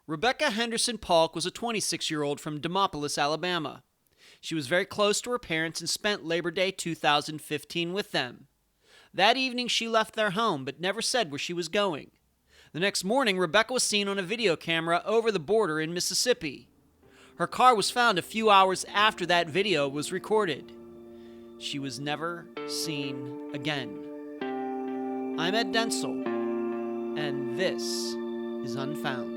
Rebecca Henderson Paulk was a 26-year-old from Demopolis, Alabama. She was very close to her parents and spent Labor Day 2015 with them. That evening she left their home but never said where she was going. The next morning, Rebecca was seen on a video camera over the border in Mississippi. Her car was found a few hours after that video was recorded. She was never seen again. I'm Ed Densel, and this is Unfound.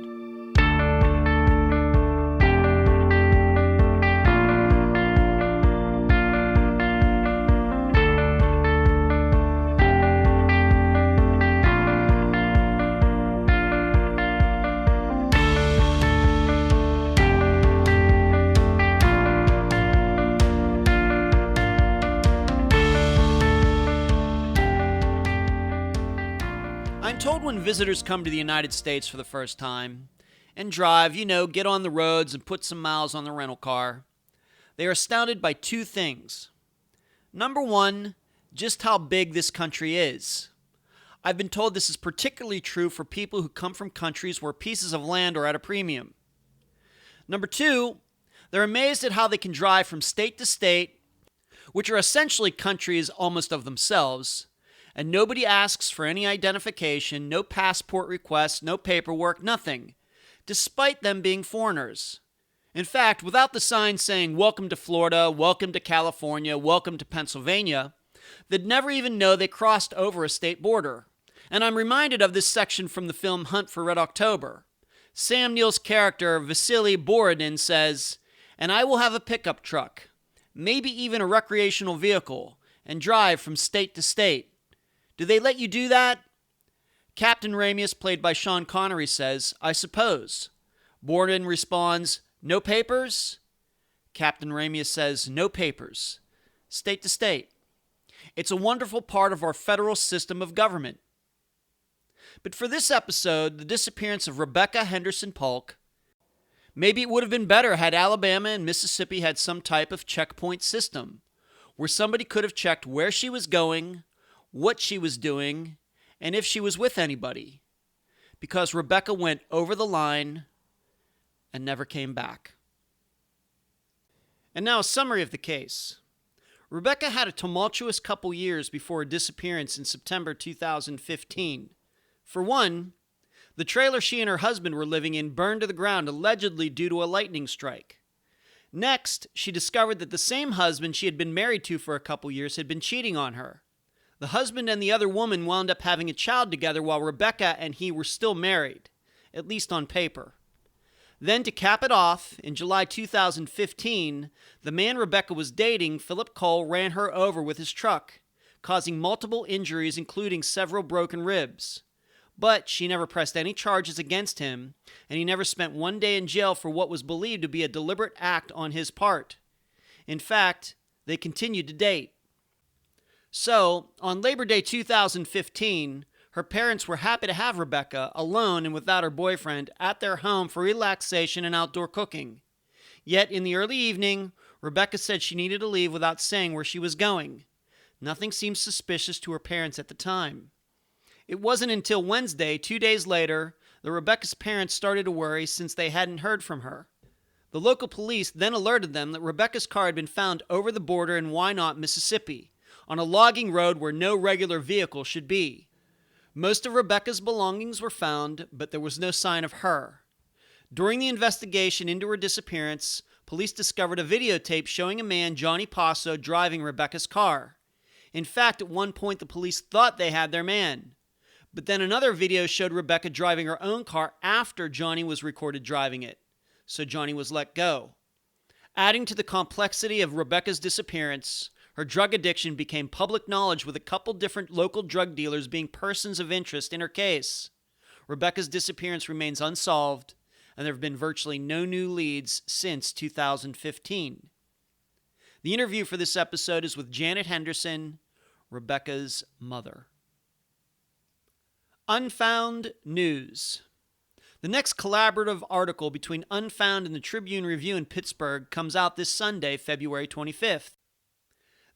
I'm told when visitors come to the United States for the first time and drive, get on the roads and put some miles on the rental car, they are astounded by two things. Number one, just how big this country is. I've been told this is particularly true for people who come from countries where pieces of land are at a premium. Number two, they're amazed at how they can drive from state to state, which are essentially countries almost of themselves, and nobody asks for any identification, no passport requests, no paperwork, nothing, despite them being foreigners. In fact, without the sign saying, "Welcome to Florida, welcome to California, welcome to Pennsylvania," they'd never even know they crossed over a state border. And I'm reminded of this section from the film Hunt for Red October. Sam Neill's character, Vasily Borodin, says, "And I will have a pickup truck, maybe even a recreational vehicle, and drive from state to state. Do they let you do that?" Captain Ramius, played by Sean Connery, says, "I suppose." Borden responds, "No papers?" Captain Ramius says, "No papers. State to state. It's a wonderful part of our federal system of government." But for this episode, the disappearance of Rebecca Henderson Paulk, maybe it would have been better had Alabama and Mississippi had some type of checkpoint system where somebody could have checked where she was going, what she was doing, and if she was with anybody, because Rebecca went over the line and never came back. And now a summary of the case. Rebecca had a tumultuous couple years before her disappearance in September 2015. For one, the trailer she and her husband were living in burned to the ground, allegedly due to a lightning strike. Next, she discovered that the same husband she had been married to for a couple years had been cheating on her. The husband and the other woman wound up having a child together while Rebecca and he were still married, at least on paper. Then, to cap it off, in July 2015, the man Rebecca was dating, Phillip Cole, ran her over with his truck, causing multiple injuries, including several broken ribs. But she never pressed any charges against him, and he never spent one day in jail for what was believed to be a deliberate act on his part. In fact, they continued to date. So, on Labor Day 2015, her parents were happy to have Rebecca, alone and without her boyfriend, at their home for relaxation and outdoor cooking. Yet, in the early evening, Rebecca said she needed to leave without saying where she was going. Nothing seemed suspicious to her parents at the time. It wasn't until Wednesday, 2 days later, that Rebecca's parents started to worry since they hadn't heard from her. The local police then alerted them that Rebecca's car had been found over the border in Wynot, Mississippi, on a logging road where no regular vehicle should be. Most of Rebecca's belongings were found, but there was no sign of her. During the investigation into her disappearance, police discovered a videotape showing a man, Johnny Passo, driving Rebecca's car. In fact, at one point the police thought they had their man. But then another video showed Rebecca driving her own car after Johnny was recorded driving it. So Johnny was let go. Adding to the complexity of Rebecca's disappearance, her drug addiction became public knowledge, with a couple different local drug dealers being persons of interest in her case. Rebecca's disappearance remains unsolved, and there have been virtually no new leads since 2015. The interview for this episode is with Janet Henderson, Rebecca's mother. Unfound News. The next collaborative article between Unfound and the Tribune Review in Pittsburgh comes out this Sunday, February 25th.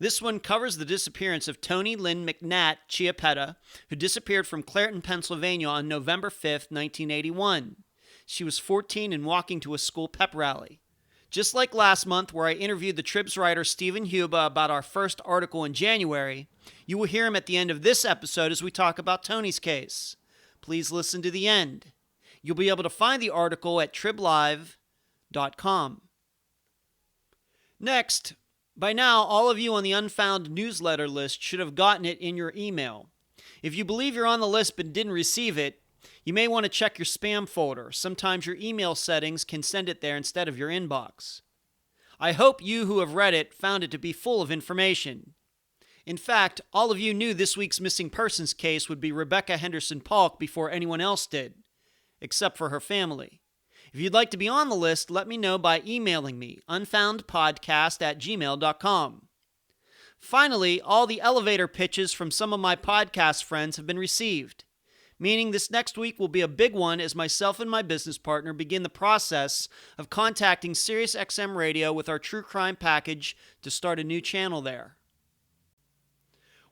This one covers the disappearance of Tony Lynn McNatt Chiappetta, who disappeared from Clairton, Pennsylvania on November 5, 1981. She was 14 and walking to a school pep rally. Just like last month, where I interviewed the Trib's writer Stephen Huba about our first article in January, you will hear him at the end of this episode as we talk about Tony's case. Please listen to the end. You'll be able to find the article at triblive.com. Next, by now, all of you on the Unfound newsletter list should have gotten it in your email. If you believe you're on the list but didn't receive it, you may want to check your spam folder. Sometimes your email settings can send it there instead of your inbox. I hope you who have read it found it to be full of information. In fact, all of you knew this week's missing persons case would be Rebecca Henderson Paulk before anyone else did, except for her family. If you'd like to be on the list, let me know by emailing me, unfoundpodcast@gmail.com. Finally, all the elevator pitches from some of my podcast friends have been received, meaning this next week will be a big one as myself and my business partner begin the process of contacting SiriusXM Radio with our true crime package to start a new channel there.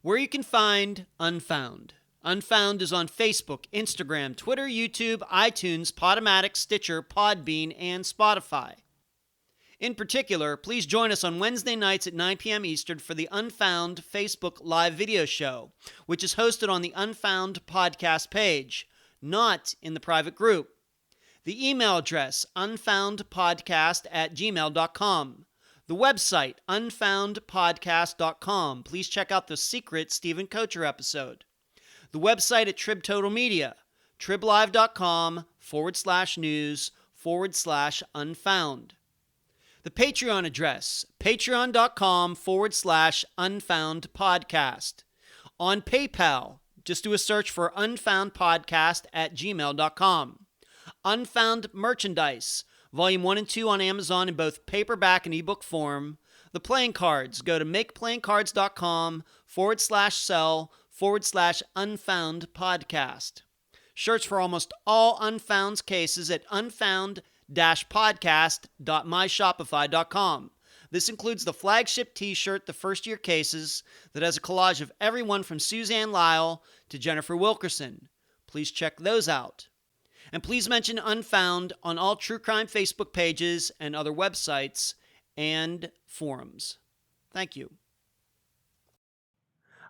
Where you can find Unfound. Unfound is on Facebook, Instagram, Twitter, YouTube, iTunes, Podomatic, Stitcher, Podbean, and Spotify. In particular, please join us on Wednesday nights at 9 p.m. Eastern for the Unfound Facebook live video show, which is hosted on the Unfound podcast page, not in the private group. The email address, unfoundpodcast@gmail.com. The website, unfoundpodcast.com. Please check out the secret Stephen Kocher episode. The website at Trib Total Media, triblive.com/news/unfound. The Patreon address, patreon.com/unfoundpodcast. On PayPal, just do a search for unfoundpodcast@gmail.com. Unfound merchandise, Volume 1 and 2 on Amazon in both paperback and ebook form. The playing cards, go to makeplayingcards.com/sell/unfound podcast. Shirts for almost all Unfound's cases at unfound-podcast.myshopify.com. This includes the flagship t-shirt, The First Year Cases, that has a collage of everyone from Suzanne Lyle to Jennifer Wilkerson. Please check those out. And please mention Unfound on all true crime Facebook pages and other websites and forums. Thank you.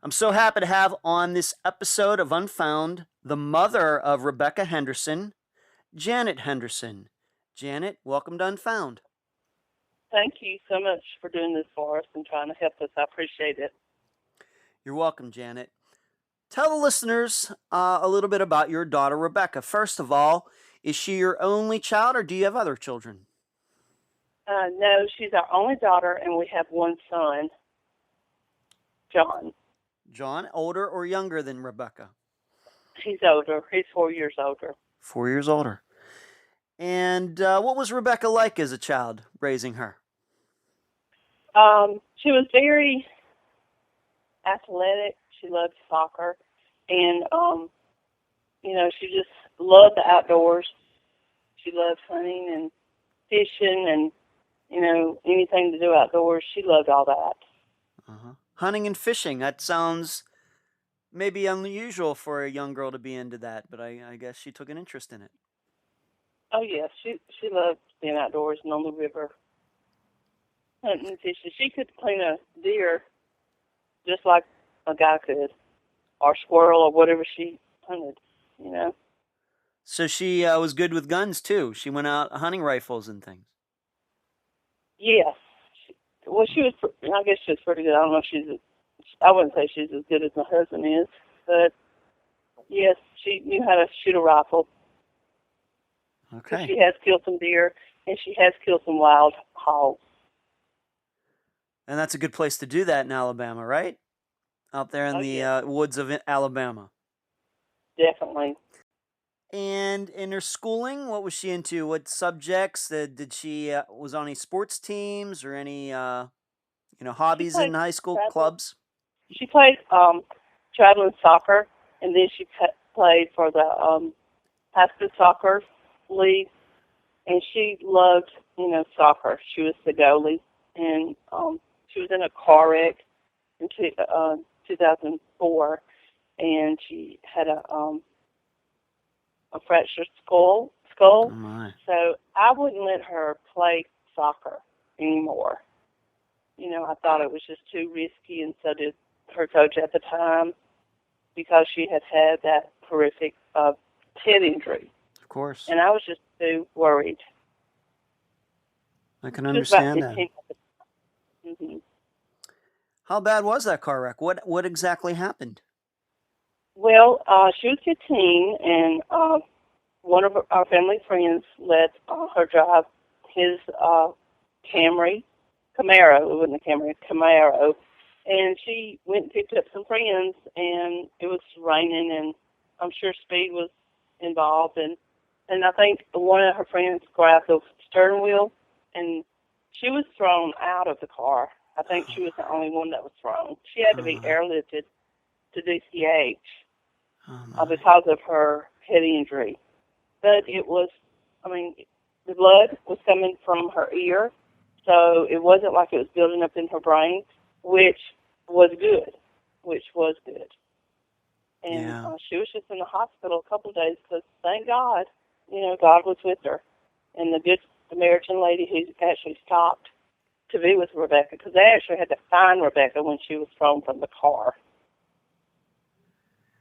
I'm so happy to have on this episode of Unfound the mother of Rebecca Henderson, Janet Henderson. Janet, welcome to Unfound. Thank you so much for doing this for us and trying to help us. I appreciate it. You're welcome, Janet. Tell the listeners a little bit about your daughter, Rebecca. First of all, is she your only child, or do you have other children? No, she's our only daughter, and we have one son, John. John, older or younger than Rebecca? He's older. He's 4 years older. 4 years older. And what was Rebecca like as a child, raising her? She was very athletic. She loved soccer. And, she just loved the outdoors. She loved hunting and fishing and, anything to do outdoors. She loved all that. Uh-huh. Hunting and fishing, that sounds maybe unusual for a young girl to be into that, but I guess she took an interest in it. Oh, yes. She loved being outdoors and on the river, hunting and fishing. She could clean a deer just like a guy could, or squirrel, or whatever she hunted, So she was good with guns, too. She went out hunting rifles and things. Yes. She was, I guess she was pretty good. I don't know if I wouldn't say she's as good as my husband is, but yes, she knew how to shoot a rifle. Okay. She has killed some deer, and she has killed some wild hogs. And that's a good place to do that in Alabama, right? Out there in the woods of Alabama. Definitely. And in her schooling, what was she into? What subjects? Did she was on any sports teams or any hobbies in high school clubs? She played traveling soccer, and then she played for the high school soccer league. And she loved soccer. She was the goalie, and she was in a car wreck in 2004, and she had a fractured skull, school. Oh, my. So I wouldn't let her play soccer anymore. I thought it was just too risky, and so did her coach at the time, because she had had that horrific head injury. Of course. And I was just too worried. I can She was about understand that. 15 at the time. Mm-hmm. How bad was that car wreck? What exactly happened? Well, she was 15, and one of our family friends let her drive his Camaro. It wasn't a Camry, Camaro. And she went and picked up some friends, and it was raining, and I'm sure speed was involved. And I think one of her friends grabbed the steering wheel, and she was thrown out of the car. I think she was the only one that was thrown. She had to be airlifted to DCH because of her head injury. But it was, the blood was coming from her ear, so it wasn't like it was building up in her brain, which was good. And she was just in the hospital a couple of days, because thank God, God was with her. And the good Samaritan lady who actually stopped to be with Rebecca, because they actually had to find Rebecca when she was thrown from the car.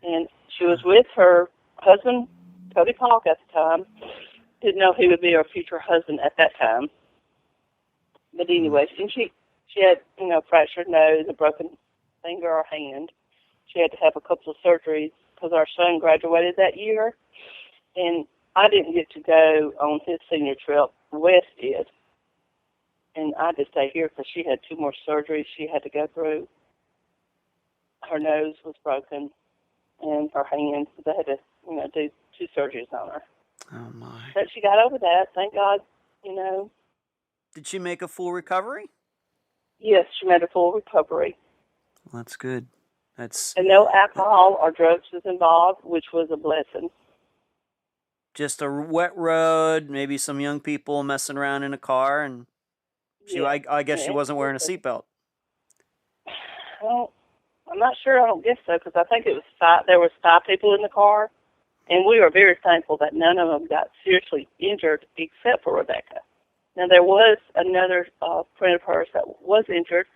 And she was with her husband, Cody Paulk, at the time. Didn't know he would be her future husband at that time. But anyway, and she had, fractured nose, a broken finger or hand. She had to have a couple of surgeries because our son graduated that year. And I didn't get to go on his senior trip. Wes did. And I just stayed here because she had 2 more surgeries she had to go through. Her nose was broken, and her hand, so they had to, do 2 surgeries on her. Oh, my. But she got over that, thank God, Did she make a full recovery? Yes, she made a full recovery. Well, that's good. And no alcohol or drugs was involved, which was a blessing. Just a wet road, maybe some young people messing around in a car, and I guess she wasn't wearing a seatbelt. Well, I'm not sure. I don't guess so, because I think it was 5. There was 5 people in the car, and we were very thankful that none of them got seriously injured except for Rebecca. Now, there was another friend of hers that was injured,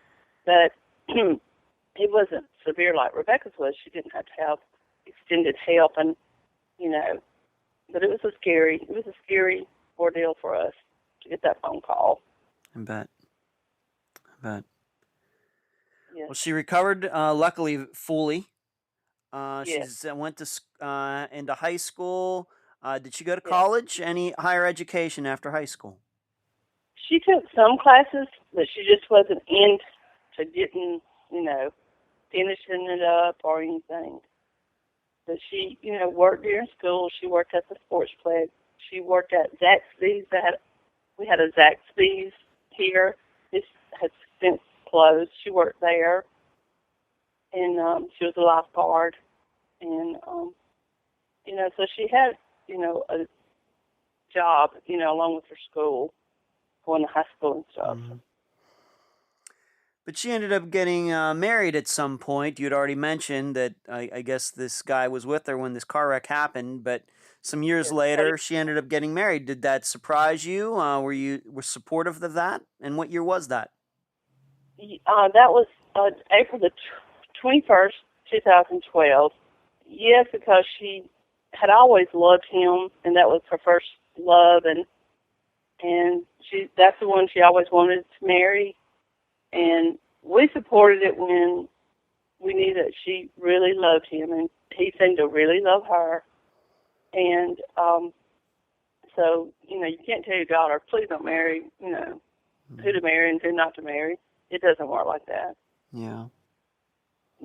but it wasn't severe like Rebecca's was. She didn't have to have extended help, and but it was a scary ordeal for us to get that phone call. I bet. Yes. Well, she recovered, luckily, fully. Yes. She went to into high school. Did she go to college? Any higher education after high school? She took some classes, but she just wasn't into getting, finishing it up or anything. But she, worked during school. She worked at the sportsplex. She worked at Zaxby's. We had a Zaxby's here. This has since closed. She worked there, and she was a lifeguard. And, so she had, a job, along with her school, going to high school and stuff. Mm-hmm. But she ended up getting married at some point. You'd already mentioned that I guess this guy was with her when this car wreck happened, but some years later, she ended up getting married. Did that surprise you? Were you supportive of that? And what year was that? That was April the 21st, 2012. Yes, because she had always loved him, and that was her first love, and that's the one she always wanted to marry. And we supported it when we knew that she really loved him, and he seemed to really love her. And so, you can't tell your daughter, please don't marry, who to marry and who not to marry. It doesn't work like that. Yeah.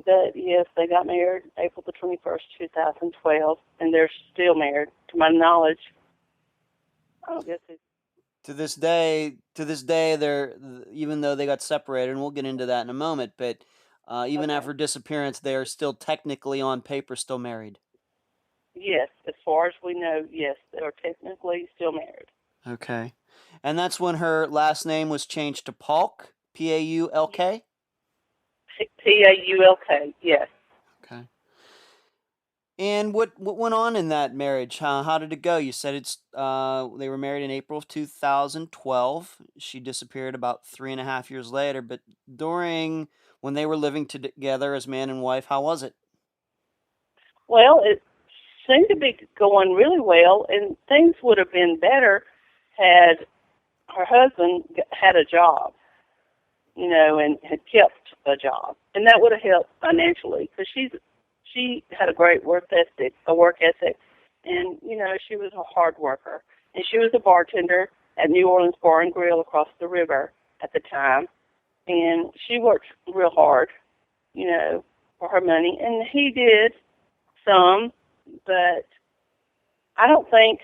But, yes, they got married April the 21st, 2012, and they're still married, to my knowledge. I don't guess it's... To this day, they're, even though they got separated, and we'll get into that in a moment, but even after Disappearance, they are still technically on paper still married. Yes, as far as we know, yes, they are technically still married. Okay. And that's when her last name was changed to Paulk, Paulk? Paulk, yes. Okay. And what went on in that marriage? How did it go? You said they were married in April of 2012. She disappeared about 3.5 years later. But during when they were living together as man and wife, how was it? Well, it seemed to be going really well, and things would have been better had her husband had a job, and had kept a job, and that would have helped financially because she had a great work ethic, and she was a hard worker, and she was a bartender at New Orleans Bar and Grill across the river at the time, and she worked real hard, for her money, and he did some, but I don't think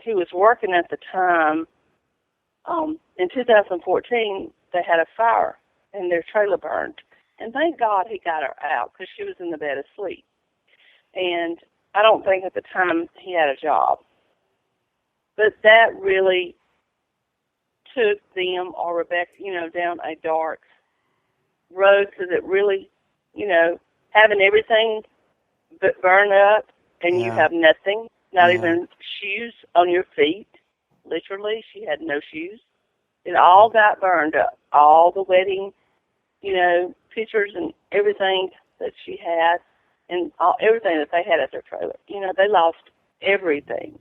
he was working at the time. In 2014, they had a fire and their trailer burned. And thank God he got her out because she was in the bed asleep. And I don't think at the time he had a job. But that really took them or Rebecca, down a dark road because it really, having everything but burn up and you Yeah. have nothing, not Yeah. even shoes on your feet. Literally, she had no shoes. It all got burned up. All the wedding, pictures and everything that she had and everything that they had at their trailer. They lost everything.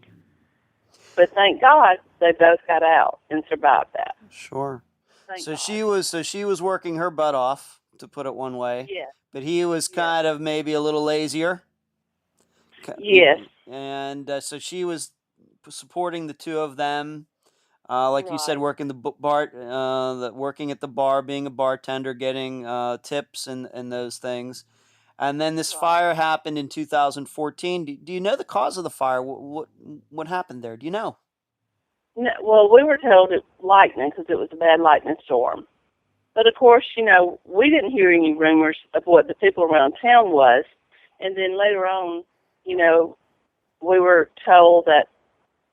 But thank God they both got out and survived that. Sure. Thank So God. she was working her butt off, to put it one way, Yes. but he was Yes. kind of maybe a little lazier. Yes. And so she was supporting the two of them. Like you said, Right. working working at the bar, being a bartender, getting tips and those things. And then this Right. fire happened in 2014. Do you know the cause of the fire? What happened there? Do you know? No, well, we were told it was lightning because it was a bad lightning storm. But of course, we didn't hear any rumors of what the people around town was. And then later on, we were told that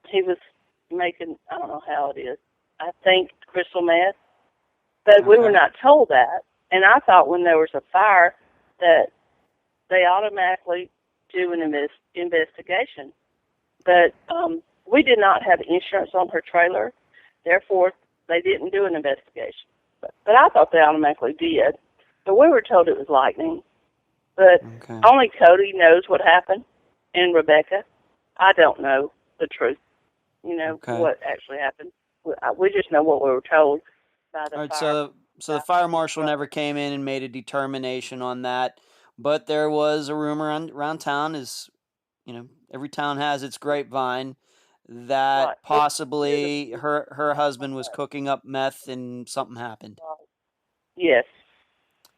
he was making, I don't know how it is, I think crystal meth. But we were Okay. not told that. And I thought when there was a fire that they automatically do an investigation. But we did not have insurance on her trailer. Therefore, they didn't do an investigation. But I thought they automatically did. But we were told it was lightning. But Okay. only Cody knows what happened, and Rebecca. I don't know the truth, Okay. what actually happened. We just know what we were told by the All right. fire. So the fire marshal never came in and made a determination on that, but there was a rumor around town, is every town has its grapevine, Right. that There's possibly a- her husband was cooking up meth and something happened. Yes,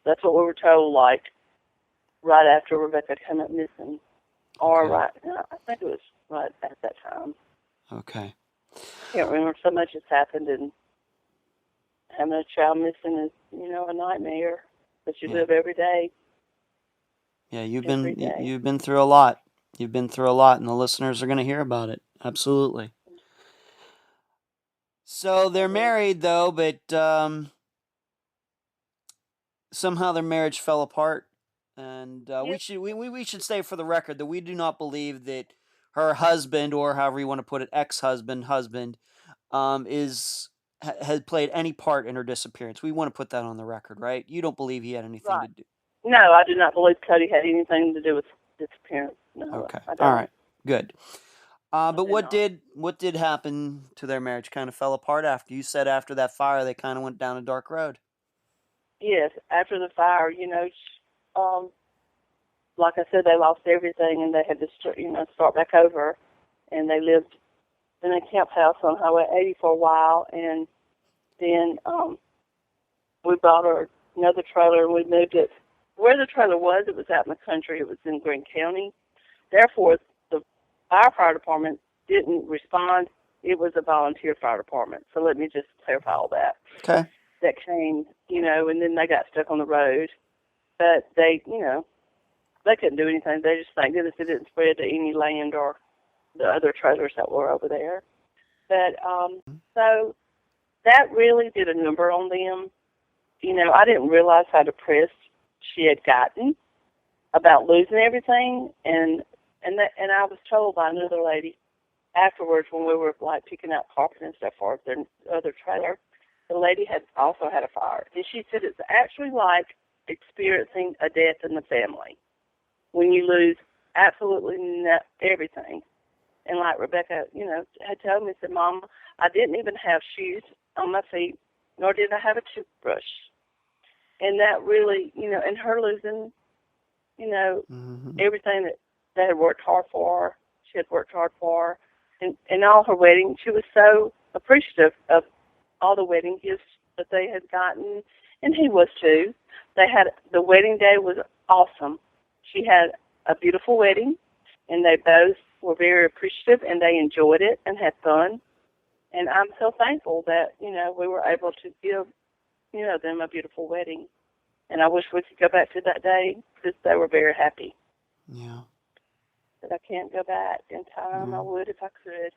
that's what we were told. Like right after Rebecca came up missing, or Okay. I think it was right at that time. Okay. Can't remember. So much has happened, and having a child missing is, a nightmare. But you Yeah. live every day. Yeah, Every day. you've been through a lot. You've been through a lot, and the listeners are going to hear about it. Absolutely. So they're married though, but somehow their marriage fell apart. And Yes. we should say for the record that we do not believe that her husband, or however you want to put it, husband, has played any part in her disappearance. We want to put that on the record, right? You don't believe he had anything Right. to do. No, I do not believe Cody had anything to do with disappearance. No, Okay. I All don't. right. Good. But I do not. what did happen to their marriage? Kind of fell apart after you said after that fire they kind of went down a dark road. Yes, after the fire, like I said, they lost everything and they had to, start back over. And they lived in a camp house on Highway 80 for a while. And then we bought another trailer and we moved it. Where the trailer was, it was out in the country. It was in Greene County. Therefore, the fire department didn't respond. It was a volunteer fire department. So let me just clarify all that. Okay. That came, and then they got stuck on the road. But they, they couldn't do anything. They just, thank goodness it didn't spread to any land or the other trailers that were over there. But so that really did a number on them. I didn't realize how depressed she had gotten. about losing everything, and I was told by another lady afterwards when we were like picking out carpet and stuff for their other trailer, the lady had also had a fire, and she said it's actually like experiencing a death in the family when you lose absolutely everything. And like Rebecca, had told me, said, Mama, I didn't even have shoes on my feet, nor did I have a toothbrush. And that really, and her losing, everything that they had worked hard for, she had worked hard for, and all her wedding, she was so appreciative of all the wedding gifts that they had gotten, and he was too. The wedding day was awesome. She had a beautiful wedding, and they both were very appreciative, and they enjoyed it and had fun. And I'm so thankful that, we were able to give, them a beautiful wedding. And I wish we could go back to that day because they were very happy. Yeah. But I can't go back in time. Yeah. I would if I could.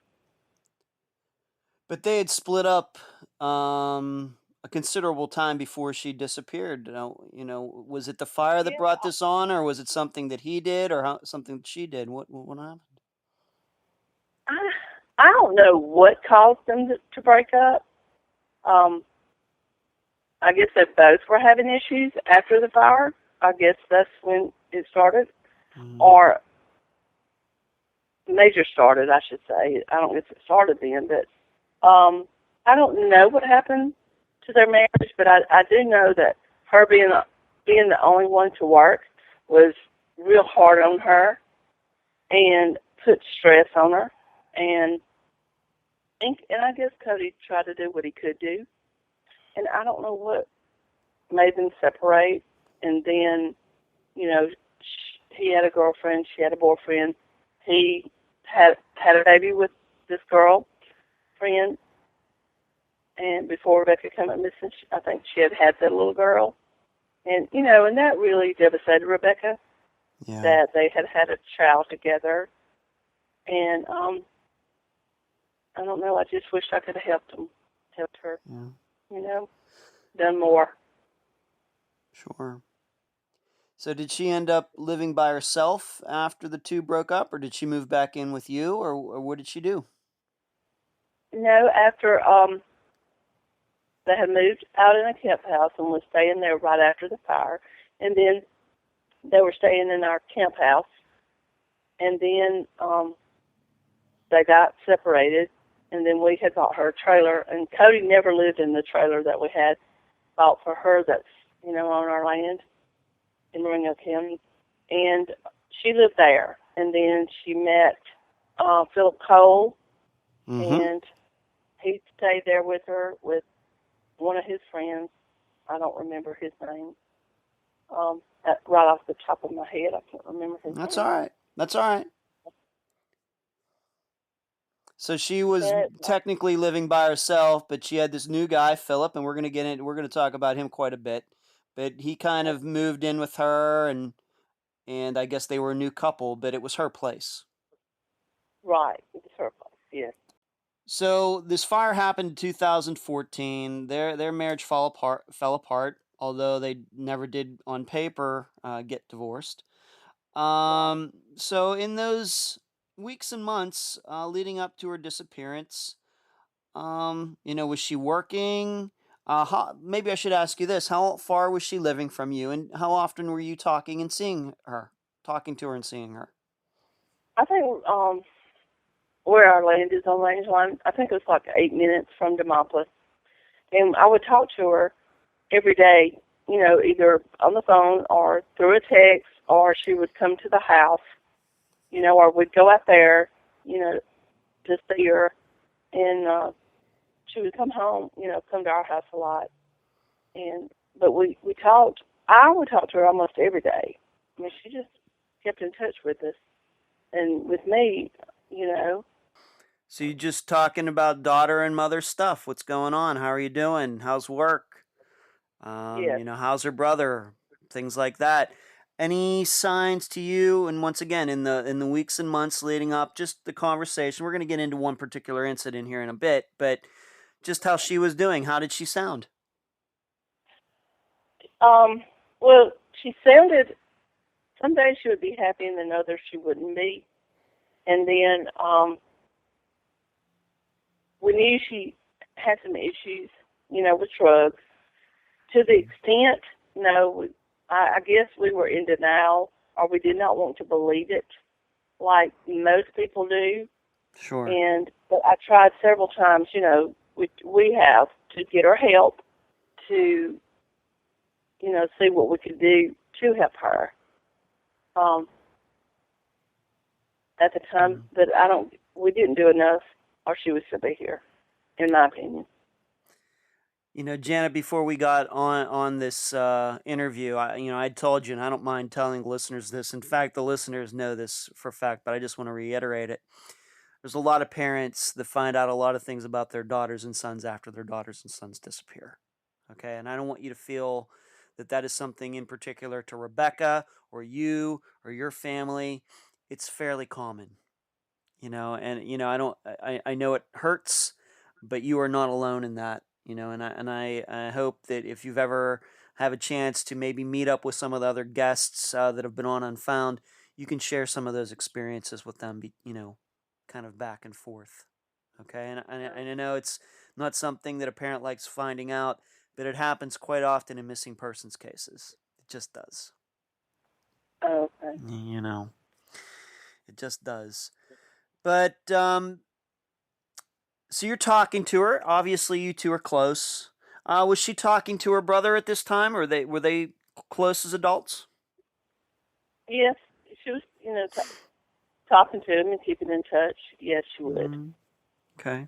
But they had split up a considerable time before she disappeared. Was it the fire that Yeah. brought this on, or was it something that he did, or something that she did? What happened? I don't know what caused them to break up. I guess they both were having issues after the fire. I guess that's when it started. Or major started, I should say. I don't guess it started then, but I don't know what happened to their marriage, but I do know that her being the only one to work was real hard on her and put stress on her. And I guess Cody tried to do what he could do. And I don't know what made them separate. And then, he had a girlfriend, she had a boyfriend. He had a baby with this girl friend. And before Rebecca came up missing, I think she had that little girl. And, and that really devastated Rebecca, that they had a child together. And I don't know, I just wish I could have helped her, done more. Sure. So did she end up living by herself after the two broke up, or did she move back in with you, or what did she do? No, after they had moved out in a camp house and was staying there right after the fire, and then they were staying in our camp house, and then they got separated, and then we had bought her a trailer, and Cody never lived in the trailer that we had bought for her that's, on our land in Ringo County, and she lived there, and then she met Phillip Cole, and he stayed there with her with one of his friends. I don't remember his name. Right off the top of my head, I can't remember his name. That's all right. That's all right. So she was technically living by herself, but she had this new guy, Philip, and we're going to talk about him quite a bit. But he kind of moved in with her, and I guess they were a new couple, but it was her place. Right, it was her place, yes. So this fire happened in 2014. Their marriage fell apart, although they never did on paper get divorced. So in those weeks and months leading up to her disappearance, was she working? Maybe I should ask you this: how far was she living from you, and how often were you talking to her and seeing her? I think where our land is on Range Line, I think it was like 8 minutes from Demopolis. And I would talk to her every day, either on the phone or through a text, or she would come to the house, or we'd go out there, to see her. And she would come home, come to our house a lot. But we talked. I would talk to her almost every day. I mean, she just kept in touch with us. And with me, So you just talking about daughter and mother stuff. What's going on? How are you doing? How's work? yes. How's her brother? Things like that. Any signs to you? And once again, in the weeks and months leading up, just the conversation. We're going to get into one particular incident here in a bit, but just how she was doing. How did she sound? Well, she sounded some days she would be happy and then others she wouldn't be. And then we knew she had some issues, with drugs. To the extent, I guess we were in denial, or we did not want to believe it, like most people do. Sure. But I tried several times, we have to get her help to, see what we could do to help her. At the time, but we didn't do enough, or she would still be here, in my opinion. Janet, before we got on this interview, I told you, and I don't mind telling listeners this. In fact, the listeners know this for a fact, but I just want to reiterate it. There's a lot of parents that find out a lot of things about their daughters and sons after their daughters and sons disappear. Okay, and I don't want you to feel that is something in particular to Rebecca or you or your family. It's fairly common, and I know it hurts, but you are not alone in that, and I hope that if you've ever have a chance to maybe meet up with some of the other guests that have been on Unfound, you can share some of those experiences with them, kind of back and forth. Okay, and I know it's not something that a parent likes finding out, but it happens quite often in missing persons cases. It just does. Oh, okay. It just does. But so you're talking to her. Obviously, you two are close. Was she talking to her brother at this time, or were they close as adults? Yes, she was, talking to him and keeping in touch. Yes, she would. Okay.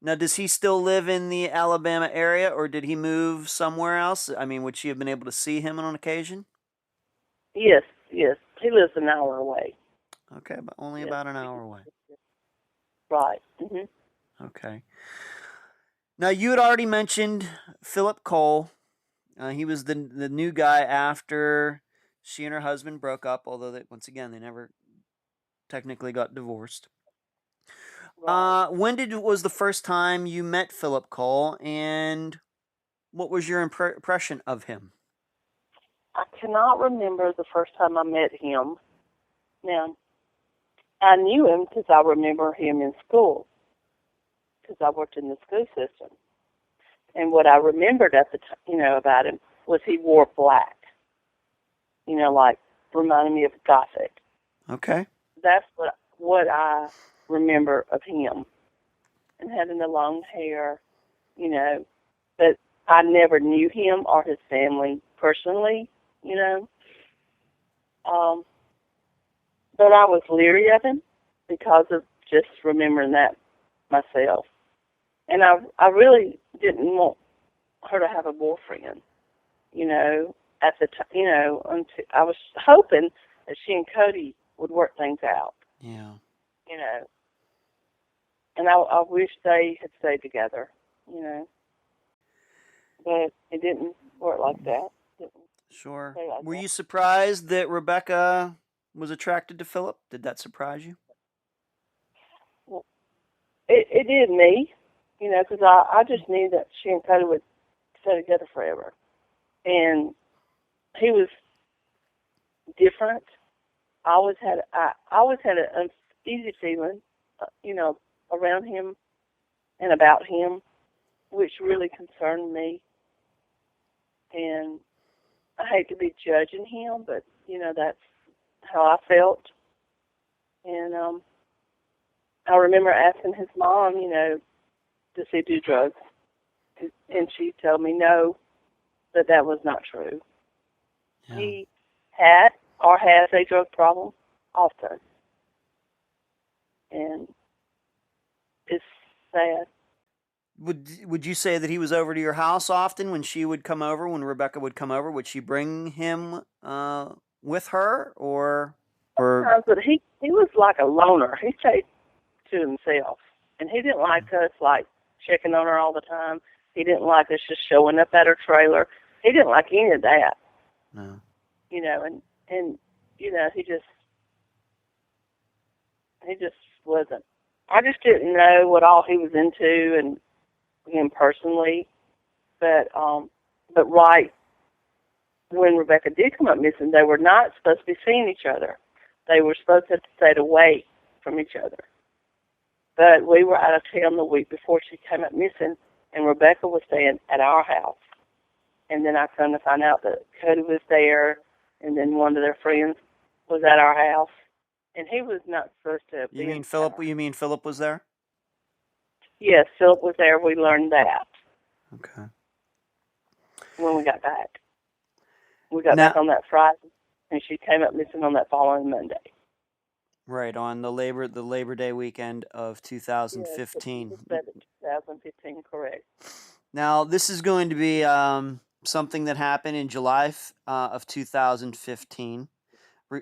Now, does he still live in the Alabama area, or did he move somewhere else? I mean, would she have been able to see him on occasion? Yes. He lives an hour away. Okay, but only about an hour away. Right. Mm-hmm. Okay. Now, you had already mentioned Phillip Cole. He was the new guy after she and her husband broke up, although once again, they never technically got divorced. Right. When was the first time you met Phillip Cole, and what was your impression of him? I cannot remember the first time I met him. Now, I knew him because I remember him in school, because I worked in the school system. And what I remembered at the time, about him was he wore black. Like reminded me of Gothic. Okay. That's what I remember of him, and having the long hair, but I never knew him or his family personally, but I was leery of him because of just remembering that myself. And I really didn't want her to have a boyfriend, at the time, until I was hoping that she and Cody would work things out. Yeah. And I wish they had stayed together, but it didn't work like that. Sure. Were you surprised that Rebecca was attracted to Phillip? Did that surprise you? Well, it did me, because I just knew that she and Cody would stay together forever. And he was different. I always had an uneasy feeling, around him and about him, which really concerned me. And I hate to be judging him, but, that's how I felt. And I remember asking his mom, does he do drugs? And she told me no, that was not true. Yeah. He had or has a drug problem often. And it's sad. Would you say that he was over to your house often when she would come over, when Rebecca would come over? Would she bring him with her, or? Sometimes, but he was like a loner. He stayed to himself, and he didn't like us like checking on her all the time. He didn't like us just showing up at her trailer. He didn't like any of that. No. And he just wasn't. I just didn't know what all he was into, and him personally, but right when Rebecca did come up missing, they were not supposed to be seeing each other. They were supposed to stay away from each other. But we were out of town the week before she came up missing, and Rebecca was staying at our house. And then I come to find out that Cody was there, and then one of their friends was at our house, and he was not supposed to be. You mean Phillip? You mean Phillip was there? Yes, Phillip was there. We learned that. Okay. When we got back. We got back on that Friday, and she came up missing on that following Monday. Right, on the Labor Day weekend of 2015. Yes, 2015, correct. Now, this is going to be something that happened in July of 2015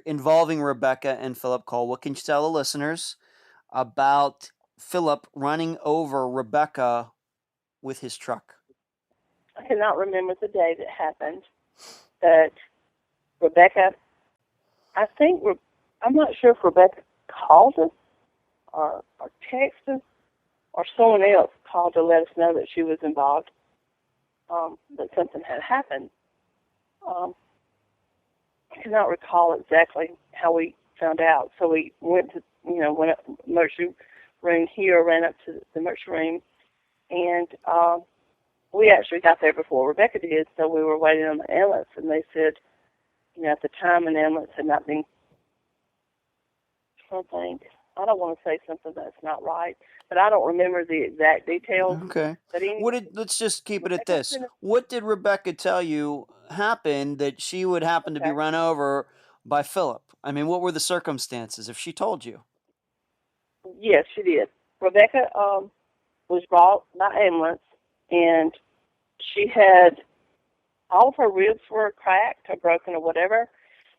involving Rebecca and Phillip Cole. What can you tell the listeners about Phillip running over Rebecca with his truck? I cannot remember the day that happened, but Rebecca, I'm not sure if Rebecca called us or texted us or someone else called to let us know that she was involved, that something had happened. I cannot recall exactly how we found out. So we went up to the emergency room here, ran up to the emergency room, and we actually got there before Rebecca did, so we were waiting on the ambulance, and they said, at the time an ambulance had not been something. I don't want to say something that's not right, but I don't remember the exact details. Okay. But anyway, Let's just keep it at this. What did Rebecca tell you happened that she would happen to be run over by Phillip? I mean, what were the circumstances if she told you? Yes, she did. Rebecca was brought by ambulance, and she had all of her ribs were cracked or broken or whatever,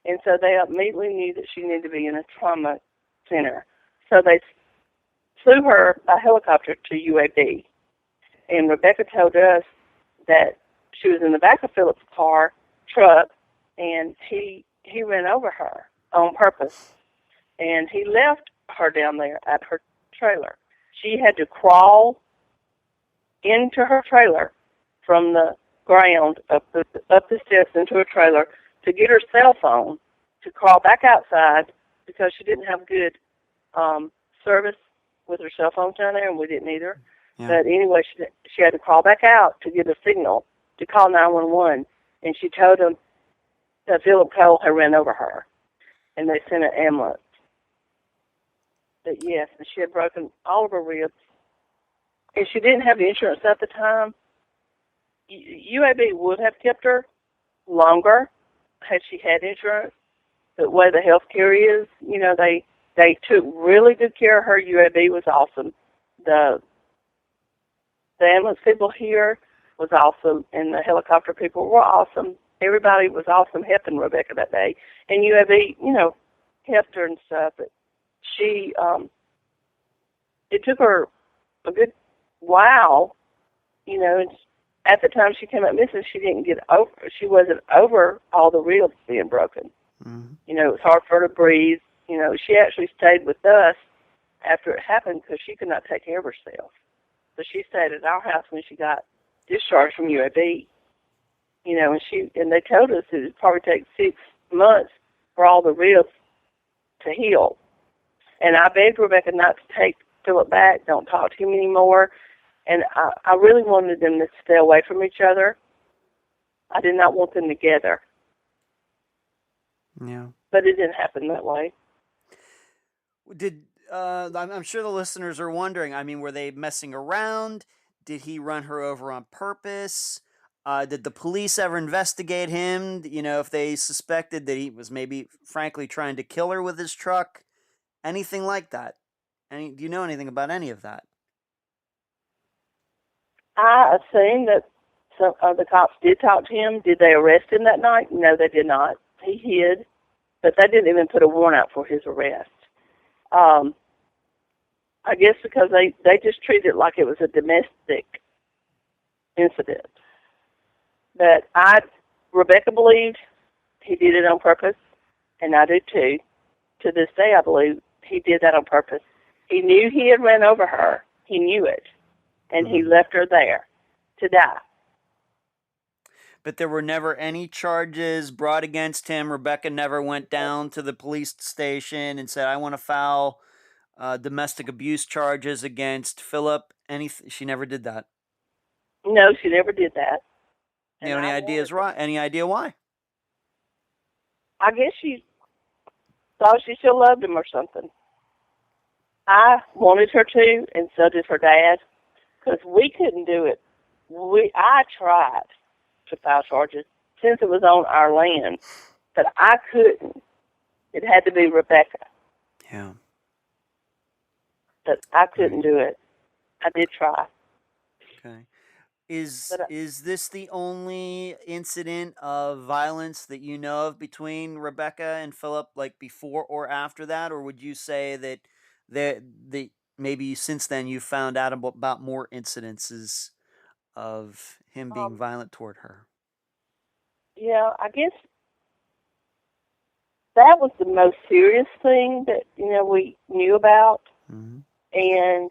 and so they immediately knew that she needed to be in a trauma center. So they flew her by helicopter to UAB, and Rebecca told us that she was in the back of Phillip's truck, and he ran over her on purpose, and he left her down there at her trailer. She had to crawl into her trailer from the ground up the steps into her trailer to get her cell phone to crawl back outside because she didn't have good service with her cell phone down there, and we didn't either. Yeah. But anyway, she had to crawl back out to get a signal to call 911, and she told them that Phillip Cole had ran over her, and they sent an ambulance. But yes, and she had broken all of her ribs, and she didn't have the insurance at the time. UAB would have kept her longer had she had insurance. The way the health care is, they took really good care of her. UAB was awesome. The ambulance people here was awesome, and the helicopter people were awesome. Everybody was awesome helping Rebecca that day. And UAB, helped her and stuff. But she, it took her a good while, and at the time she came up missing, she wasn't over all the ribs being broken. Mm-hmm. It was hard for her to breathe. She actually stayed with us after it happened because she could not take care of herself. So she stayed at our house when she got discharged from UAB. And they told us it would probably take 6 months for all the ribs to heal. And I begged Rebecca not to take Phillip back, don't talk to him anymore. And I really wanted them to stay away from each other. I did not want them together. Yeah. But it didn't happen that way. I'm sure the listeners are wondering, were they messing around? Did he run her over on purpose? Did the police ever investigate him? If they suspected that he was maybe, frankly, trying to kill her with his truck? Anything like that? Do you know anything about any of that? I assume that some of the cops did talk to him. Did they arrest him that night? No, they did not. He hid, but they didn't even put a warrant out for his arrest. I guess because they just treated it like it was a domestic incident. But Rebecca believed he did it on purpose, and I do too. To this day, I believe he did that on purpose. He knew he had ran over her. He knew it. And he left her there to die. But there were never any charges brought against him. Rebecca never went down to the police station and said, I want to file domestic abuse charges against Phillip. She never did that. No, she never did that. You know, any ideas why? Any idea why? I guess she thought she still loved him or something. I wanted her to, and so did her dad, because we couldn't do it. I tried to file charges since it was on our land, but I couldn't. It had to be Rebecca. Yeah. But I couldn't do it. I did try. Okay. Is this the only incident of violence that you know of between Rebecca and Phillip, like before or after that, or would you say that maybe since then you found out about more incidences of him being violent toward her? Yeah, I guess that was the most serious thing that we knew about, and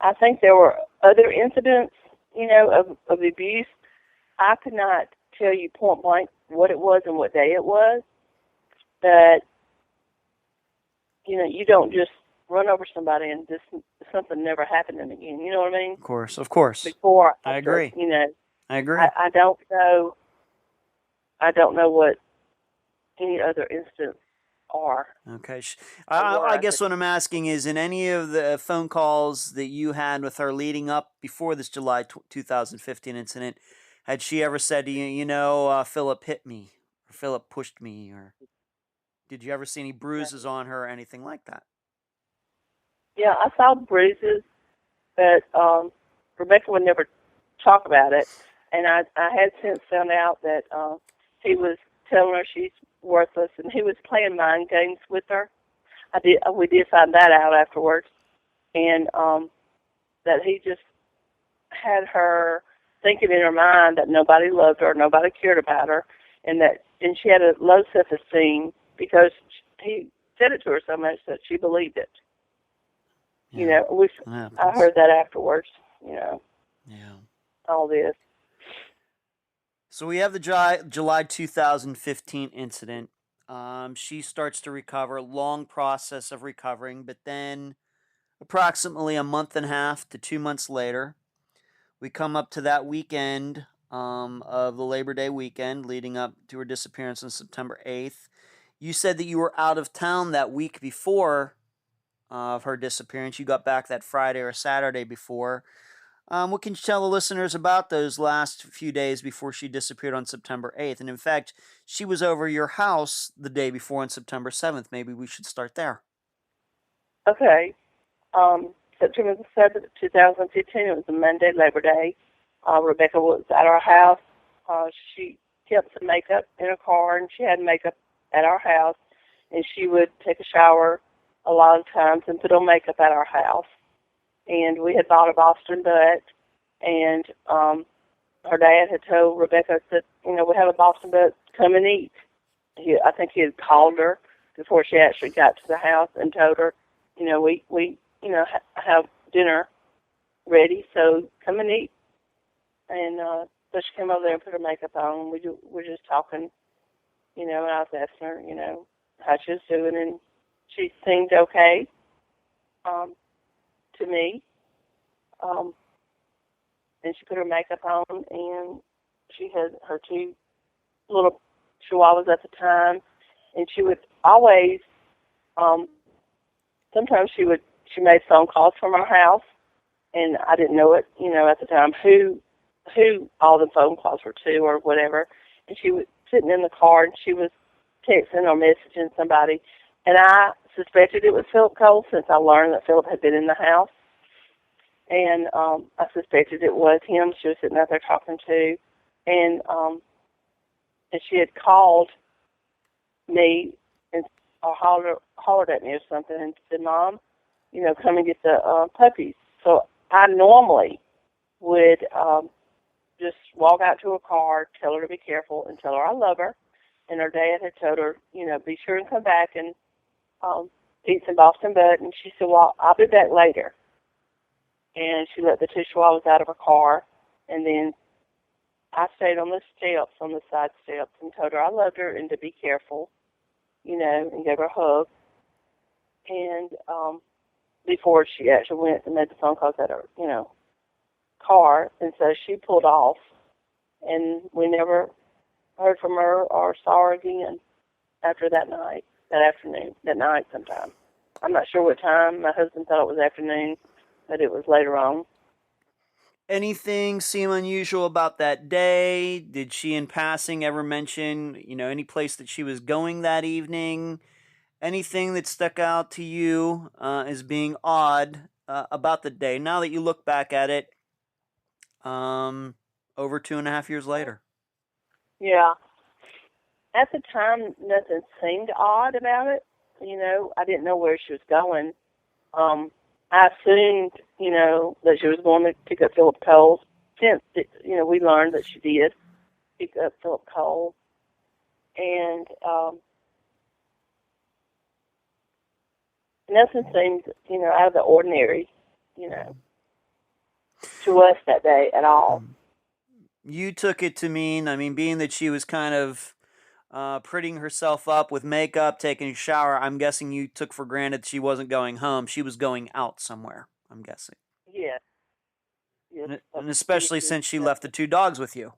I think there were other incidents, of abuse. I could not tell you point blank what it was and what day it was, but, you don't just run over somebody and just something never happening again. You know what I mean? Of course. Before, I agree. I agree. I don't know. I don't know what any other incidents are. Okay. I guess what I'm asking is, in any of the phone calls that you had with her leading up before this July 2015 incident, had she ever said to you, Phillip hit me, or Phillip pushed me, or did you ever see any bruises on her or anything like that? Yeah, I saw bruises, but Rebecca would never talk about it. And I had since found out that he was telling her she's worthless, and he was playing mind games with her. We did find that out afterwards, and that he just had her thinking in her mind that nobody loved her, nobody cared about her, and she had a low self-esteem because he said it to her so much that she believed it. Yeah, I heard that afterwards. Yeah. All this. So we have the July 2015 incident. She starts to recover, long process of recovering, but then approximately a month and a half to 2 months later, we come up to that weekend of the Labor Day weekend leading up to her disappearance on September 8th. You said that you were out of town that week before of her disappearance. You got back that Friday or Saturday before. What can you tell the listeners about those last few days before she disappeared on September 8th? And in fact, she was over your house the day before on September 7th. Maybe we should start there. Okay. September the 7th, 2015, it was a Monday, Labor Day. Rebecca was at our house. She kept some makeup in her car, and she had makeup at our house. And she would take a shower a lot of times and put on makeup at our house. And we had bought a Boston butt, and her dad had told Rebecca that, we have a Boston butt, come and eat. I think he had called her before she actually got to the house and told her, we have dinner ready, so come and eat. And so she came over there and put her makeup on. We were just talking, and I was asking her, how she was doing, and she seemed okay. To me, and she put her makeup on, and she had her two little chihuahuas at the time, and she would always, sometimes she made phone calls from our house, and I didn't know it, at the time, who all the phone calls were to or whatever, and she was sitting in the car, and she was texting or messaging somebody, and I suspected it was Phillip Cole since I learned that Phillip had been in the house. And I suspected it was him she was sitting out there talking to. And she had called me or hollered at me or something and said, Mom, come and get the puppies. So I normally would just walk out to her car, tell her to be careful, and tell her I love her. And her dad had told her, be sure and come back and eat some Boston butt. And she said, well, I'll be back later. And she let the two chihuahuas out of her car, and then I stayed on the steps, on the side steps, and told her I loved her and to be careful, and gave her a hug. And before she actually went and made the phone calls at her, car, and so she pulled off, and we never heard from her or saw her again after that night, that night sometime. I'm not sure what time. My husband thought it was afternoon, but it was later on. Anything seem unusual about that day? Did she, in passing, ever mention, any place that she was going that evening? Anything that stuck out to you as being odd about the day? Now that you look back at it, over 2.5 years later. Yeah. At the time, nothing seemed odd about it. I didn't know where she was going. I assumed, that she was going to pick up Phillip Cole, since, we learned that she did pick up Phillip Cole. And nothing seemed, out of the ordinary, to us that day at all. You took it to mean, being that she was kind of prettying herself up with makeup, taking a shower, I'm guessing you took for granted she wasn't going home. She was going out somewhere, I'm guessing. Yes. And especially since she left the 2 dogs with you.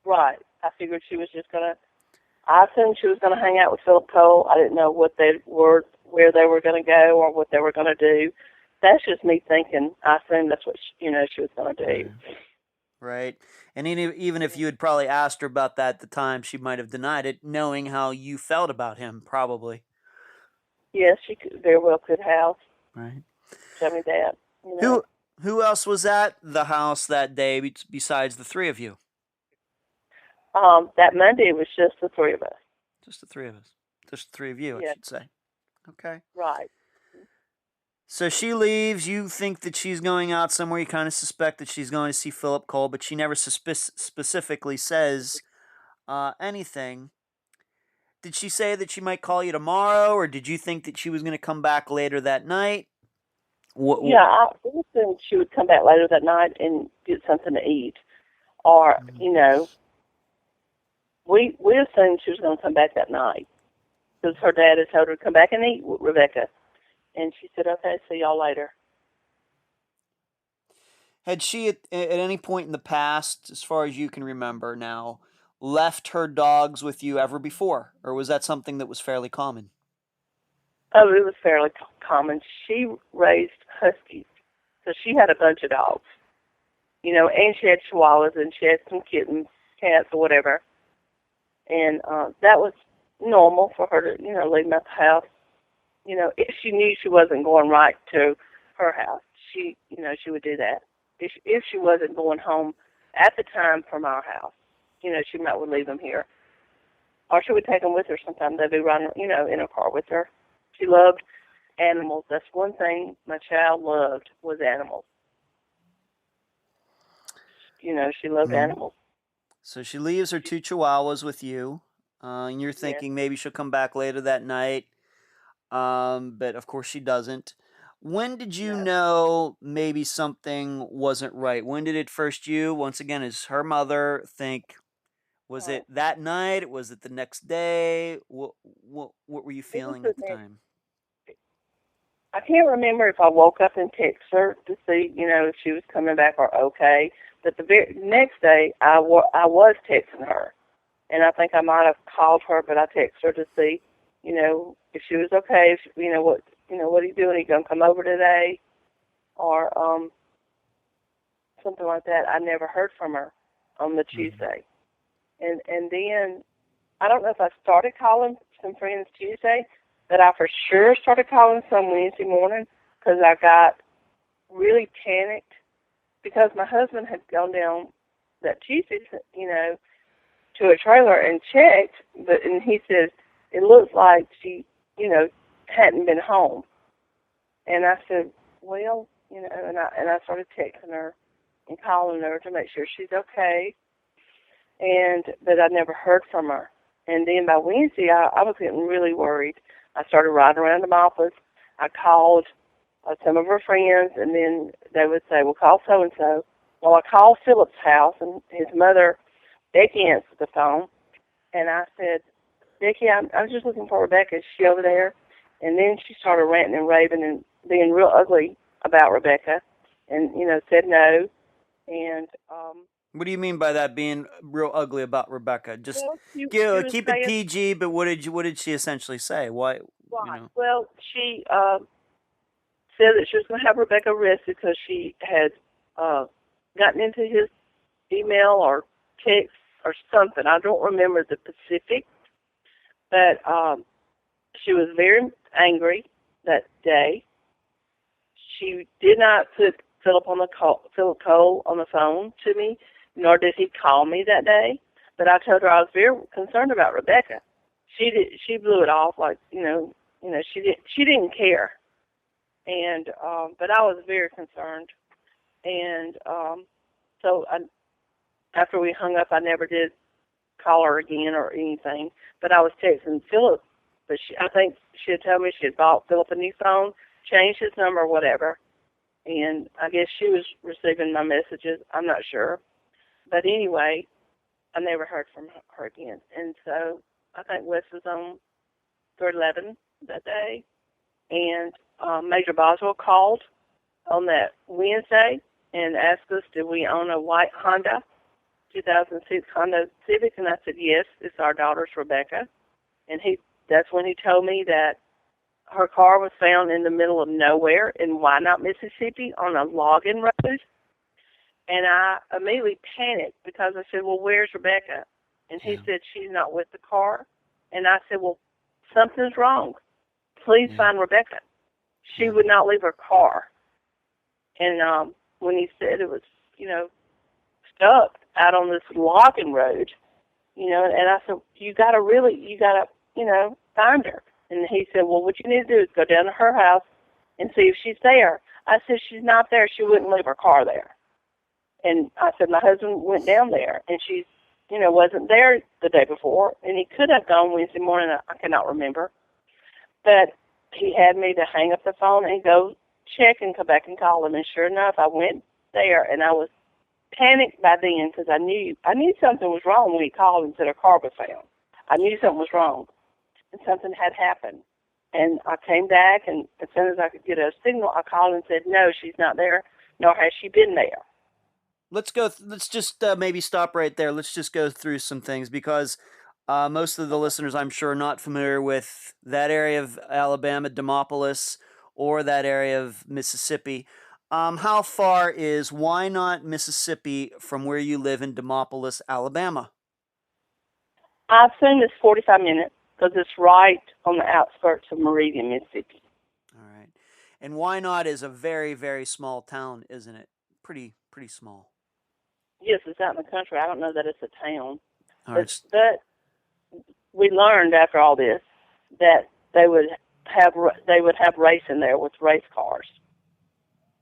Right. I figured she was just I assumed she was going to hang out with Phillip Cole. I didn't know what they were, where they were going to go or what they were going to do. That's just me thinking. I assumed that's what she was going to do. Right. And even if you had probably asked her about that at the time, she might have denied it, knowing how you felt about him, probably. Yes, she very well could have. Right. Tell me that. Who else was at the house that day besides the 3 of you? That Monday it was just the 3 of us. Just the 3 of us. Just the 3 of you, yes. I should say. Okay. Right. So she leaves. You think that she's going out somewhere. You kind of suspect that she's going to see Phillip Cole, but she never specifically says anything. Did she say that she might call you tomorrow, or did you think that she was going to come back later that night? Yeah, I assumed she would come back later that night and get something to eat. Or, we assumed she was going to come back that night because her dad had told her to come back and eat with Rebecca. And she said, okay, see y'all later. Had she, at any point in the past, as far as you can remember now, left her dogs with you ever before? Or was that something that was fairly common? Oh, it was fairly common. She raised huskies. So she had a bunch of dogs. And she had chihuahuas and she had some kittens, cats or whatever. And that was normal for her to, leave them at the house. If she knew she wasn't going right to her house, she would do that. If she wasn't going home at the time from our house, she might would leave them here. Or she would take them with her sometimes. They'd be riding, in a car with her. She loved animals. That's one thing my child loved was animals. She loved animals. So she leaves her 2 chihuahuas with you, and you're thinking maybe she'll come back later that night, but of course she doesn't. When did you know maybe something wasn't right? When did it first once again, as her mother, think, was it that night? Was it the next day? What were you feeling at the time? I can't remember if I woke up and texted her to see, if she was coming back or okay. But the very next day, I was texting her, and I think I might have called her, but I texted her to see, if she was okay. If, what are you doing? Are you gonna come over today, or something like that? I never heard from her on the Tuesday, and then I don't know if I started calling some friends Tuesday, but I for sure started calling some Wednesday morning because I got really panicked because my husband had gone down that Tuesday, to a trailer and checked, and he said it looks like she, hadn't been home. And I said, well, and I started texting her and calling her to make sure she's okay. But I never heard from her. And then by Wednesday, I was getting really worried. I started riding around the office. I called some of her friends, and then they would say, well, call so-and-so. Well, I called Philip's house, and his mother, Becky, answered the phone, and I said, Becky, I'm just looking for Rebecca. Is she over there? And then she started ranting and raving and being real ugly about Rebecca, and said no. And What do you mean by that, being real ugly about Rebecca? Just well, she was keep it saying, PG. But what did she essentially say? Why? You why? know. Well, she said that she was going to have Rebecca arrested because she had gotten into his email or text or something. I don't remember the specifics, but she was very angry that day. She did not put Philip Cole on the phone to me, nor did he call me that day. But I told her I was very concerned about Rebecca. She blew it off like she didn't care. And but I was very concerned. And after we hung up, I never did call her again or anything. But I was texting Philip, but I think she had told me she had bought Philip a new phone, changed his number, whatever. And I guess she was receiving my messages. I'm not sure. But anyway, I never heard from her again. And so I think Wes was on 311 that day. And Major Boswell called on that Wednesday and asked us, did we own a white Honda, 2006 Honda Civic? And I said, yes, it's our daughter's, Rebecca. And that's when he told me that her car was found in the middle of nowhere in Wynot, Mississippi, on a logging road. And I immediately panicked because I said, well, where's Rebecca? And he said, she's not with the car. And I said, well, something's wrong. Please find Rebecca. She would not leave her car. And when he said it was, stuck out on this logging road, and I said, you got to find her. And he said, well, what you need to do is go down to her house and see if she's there. I said, she's not there. She wouldn't leave her car there. And I said, my husband went down there, and she, wasn't there the day before. And he could have gone Wednesday morning. I cannot remember. But he had me to hang up the phone and go check and come back and call him. And sure enough, I went there, and I was panicked by then because I knew something was wrong when he called and said her car was found. I knew something was wrong. And something had happened. And I came back, and as soon as I could get a signal, I called and said, no, she's not there, nor has she been there. Let's just maybe stop right there. Let's just go through some things because most of the listeners, I'm sure, are not familiar with that area of Alabama, Demopolis, or that area of Mississippi. How far is Wynot, Mississippi from where you live in Demopolis, Alabama? I assume it's 45 minutes. Because it's right on the outskirts of Meridian, Mississippi. All right. And Wynot is a very, very small town, isn't it? Pretty small. Yes, it's out in the country. I don't know that it's a town. All right. But we learned after all this that they would have racing there with race cars.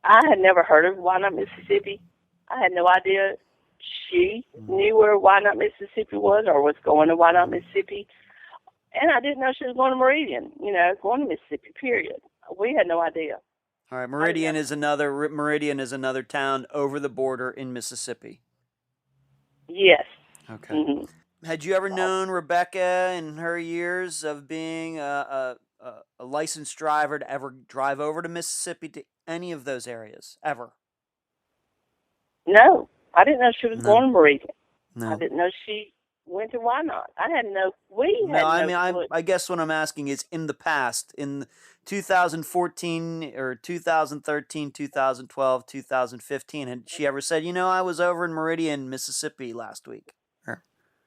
I had never heard of Wynot, Mississippi. I had no idea she knew where Wynot, Mississippi was or was going to Wynot, Mississippi. And I didn't know she was going to Meridian, going to Mississippi, period. We had no idea. All right, Meridian is another town over the border in Mississippi. Yes. Okay. Mm-hmm. Had you ever known Rebecca in her years of being a licensed driver to ever drive over to Mississippi to any of those areas, ever? No. I didn't know she was going to Meridian. No. I didn't know she went to Wynot. I guess what I'm asking is in the past, in 2014 or 2013, 2012, 2015, had she ever said, I was over in Meridian, Mississippi last week?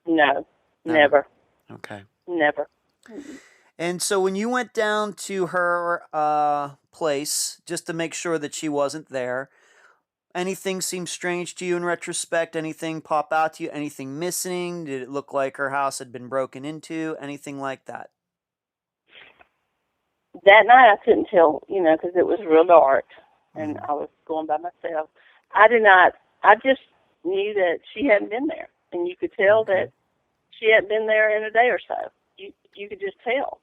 No, never. Okay. Never. And so when you went down to her place, just to make sure that she wasn't there, anything seem strange to you in retrospect? Anything pop out to you? Anything missing? Did it look like her house had been broken into? Anything like that? That night I couldn't tell, because it was real dark, and I was going by myself. I just knew that she hadn't been there, and you could tell that she hadn't been there in a day or so. You could just tell.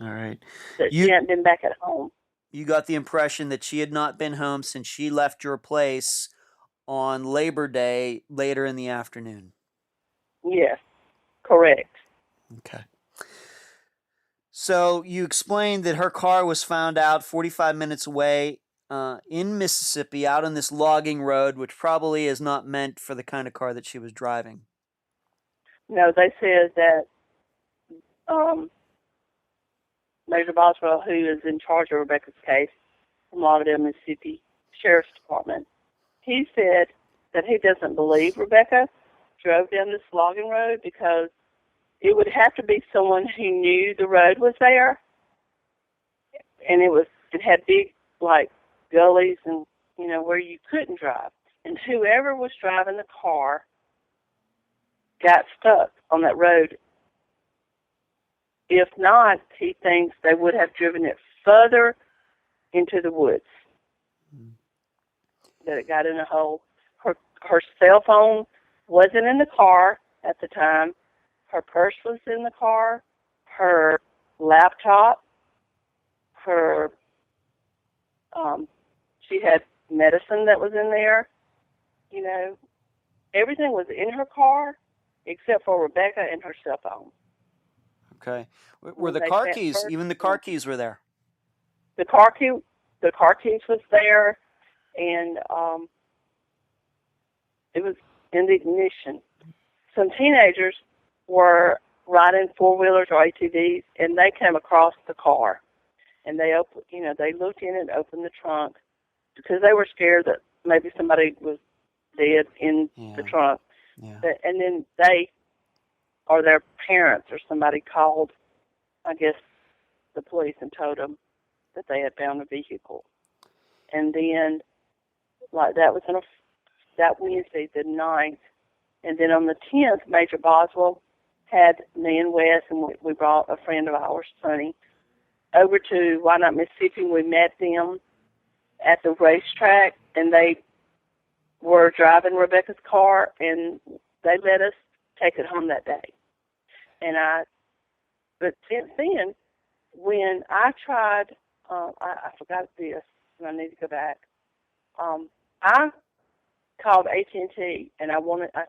All right. That she hadn't been back at home. You got the impression that she had not been home since she left your place on Labor Day later in the afternoon. Yes, correct. Okay. So you explained that her car was found out 45 minutes away in Mississippi, out on this logging road, which probably is not meant for the kind of car that she was driving. No, they said that Major Boswell, who is in charge of Rebecca's case from Lauderdale, Mississippi Sheriff's Department, he said that he doesn't believe Rebecca drove down this logging road because it would have to be someone who knew the road was there, and it had big like gullies and where you couldn't drive, and whoever was driving the car got stuck on that road. If not, he thinks they would have driven it further into the woods. That it got in a hole. Her cell phone wasn't in the car at the time. Her purse was in the car. Her laptop. She had medicine that was in there. Everything was in her car except for Rebecca and her cell phone. Okay. Were the car keys, even the car keys were there? The car keys was there, and it was in the ignition. Some teenagers were riding four-wheelers or ATVs, and they came across the car, and they looked in and opened the trunk because they were scared that maybe somebody was dead in the trunk. Yeah. And then they or their parents or somebody called, I guess, the police and told them that they had found a vehicle. And then, like, that was that Wednesday, the 9th. And then on the 10th, Major Boswell had me and Wes, and we brought a friend of ours, Sonny, over to Why Not, Mississippi. We met them at the racetrack, and they were driving Rebecca's car, and they let us take it home that day. But since then, when I tried, I forgot this, and I need to go back. I called AT&T, and I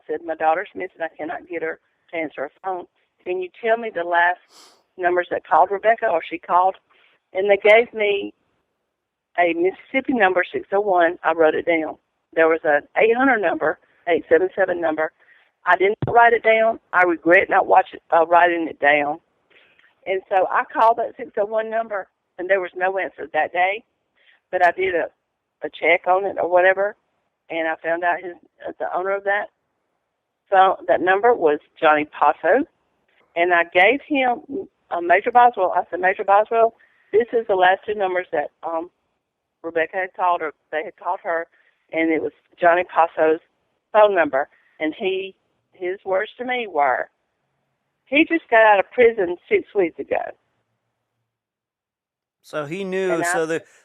said, my daughter's missing. I cannot get her to answer her phone. Can you tell me the last numbers that called Rebecca or she called? And they gave me a Mississippi number, 601. I wrote it down. There was an 800 number, 877 number. I didn't write it down. I regret not writing it down. And so I called that 601 number, and there was no answer that day. But I did a check on it or whatever, and I found out the owner of that number was Johnny Passo. And I gave him Major Boswell. I said, Major Boswell, this is the last two numbers that Rebecca had called, or they had called her, and it was Johnny Passo's phone number. And his words to me were, he just got out of prison 6 weeks ago. So he knew.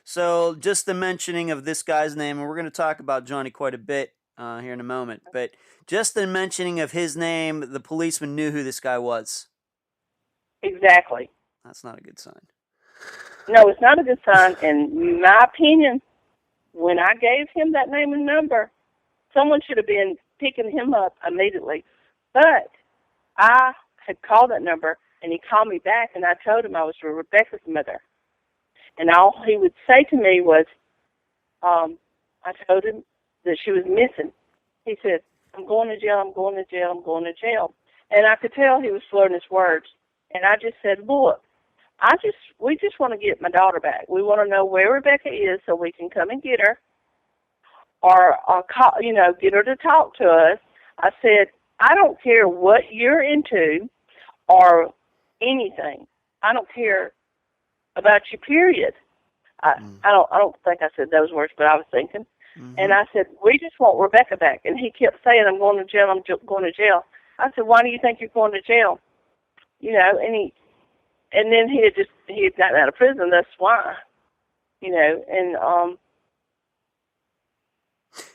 So just the mentioning of this guy's name, and we're going to talk about Johnny quite a bit here in a moment, but just the mentioning of his name, the policeman knew who this guy was. Exactly. That's not a good sign. No, it's not a good sign. And in my opinion, when I gave him that name and number, someone should have been picking him up immediately. But I had called that number, and he called me back, and I told him I was Rebecca's mother. And all he would say to me was, I told him that she was missing. He said, I'm going to jail, I'm going to jail, I'm going to jail. And I could tell he was slurring his words. And I just said, look, we just want to get my daughter back. We want to know where Rebecca is so we can come and get her, or call, get her to talk to us. I said, I don't care what you're into or anything. I don't care about you, period. I don't think I said those words, but I was thinking. Mm-hmm. And I said, we just want Rebecca back. And he kept saying, I'm going to jail, I'm going to jail. I said, why do you think you're going to jail? And then he had gotten out of prison, that's why.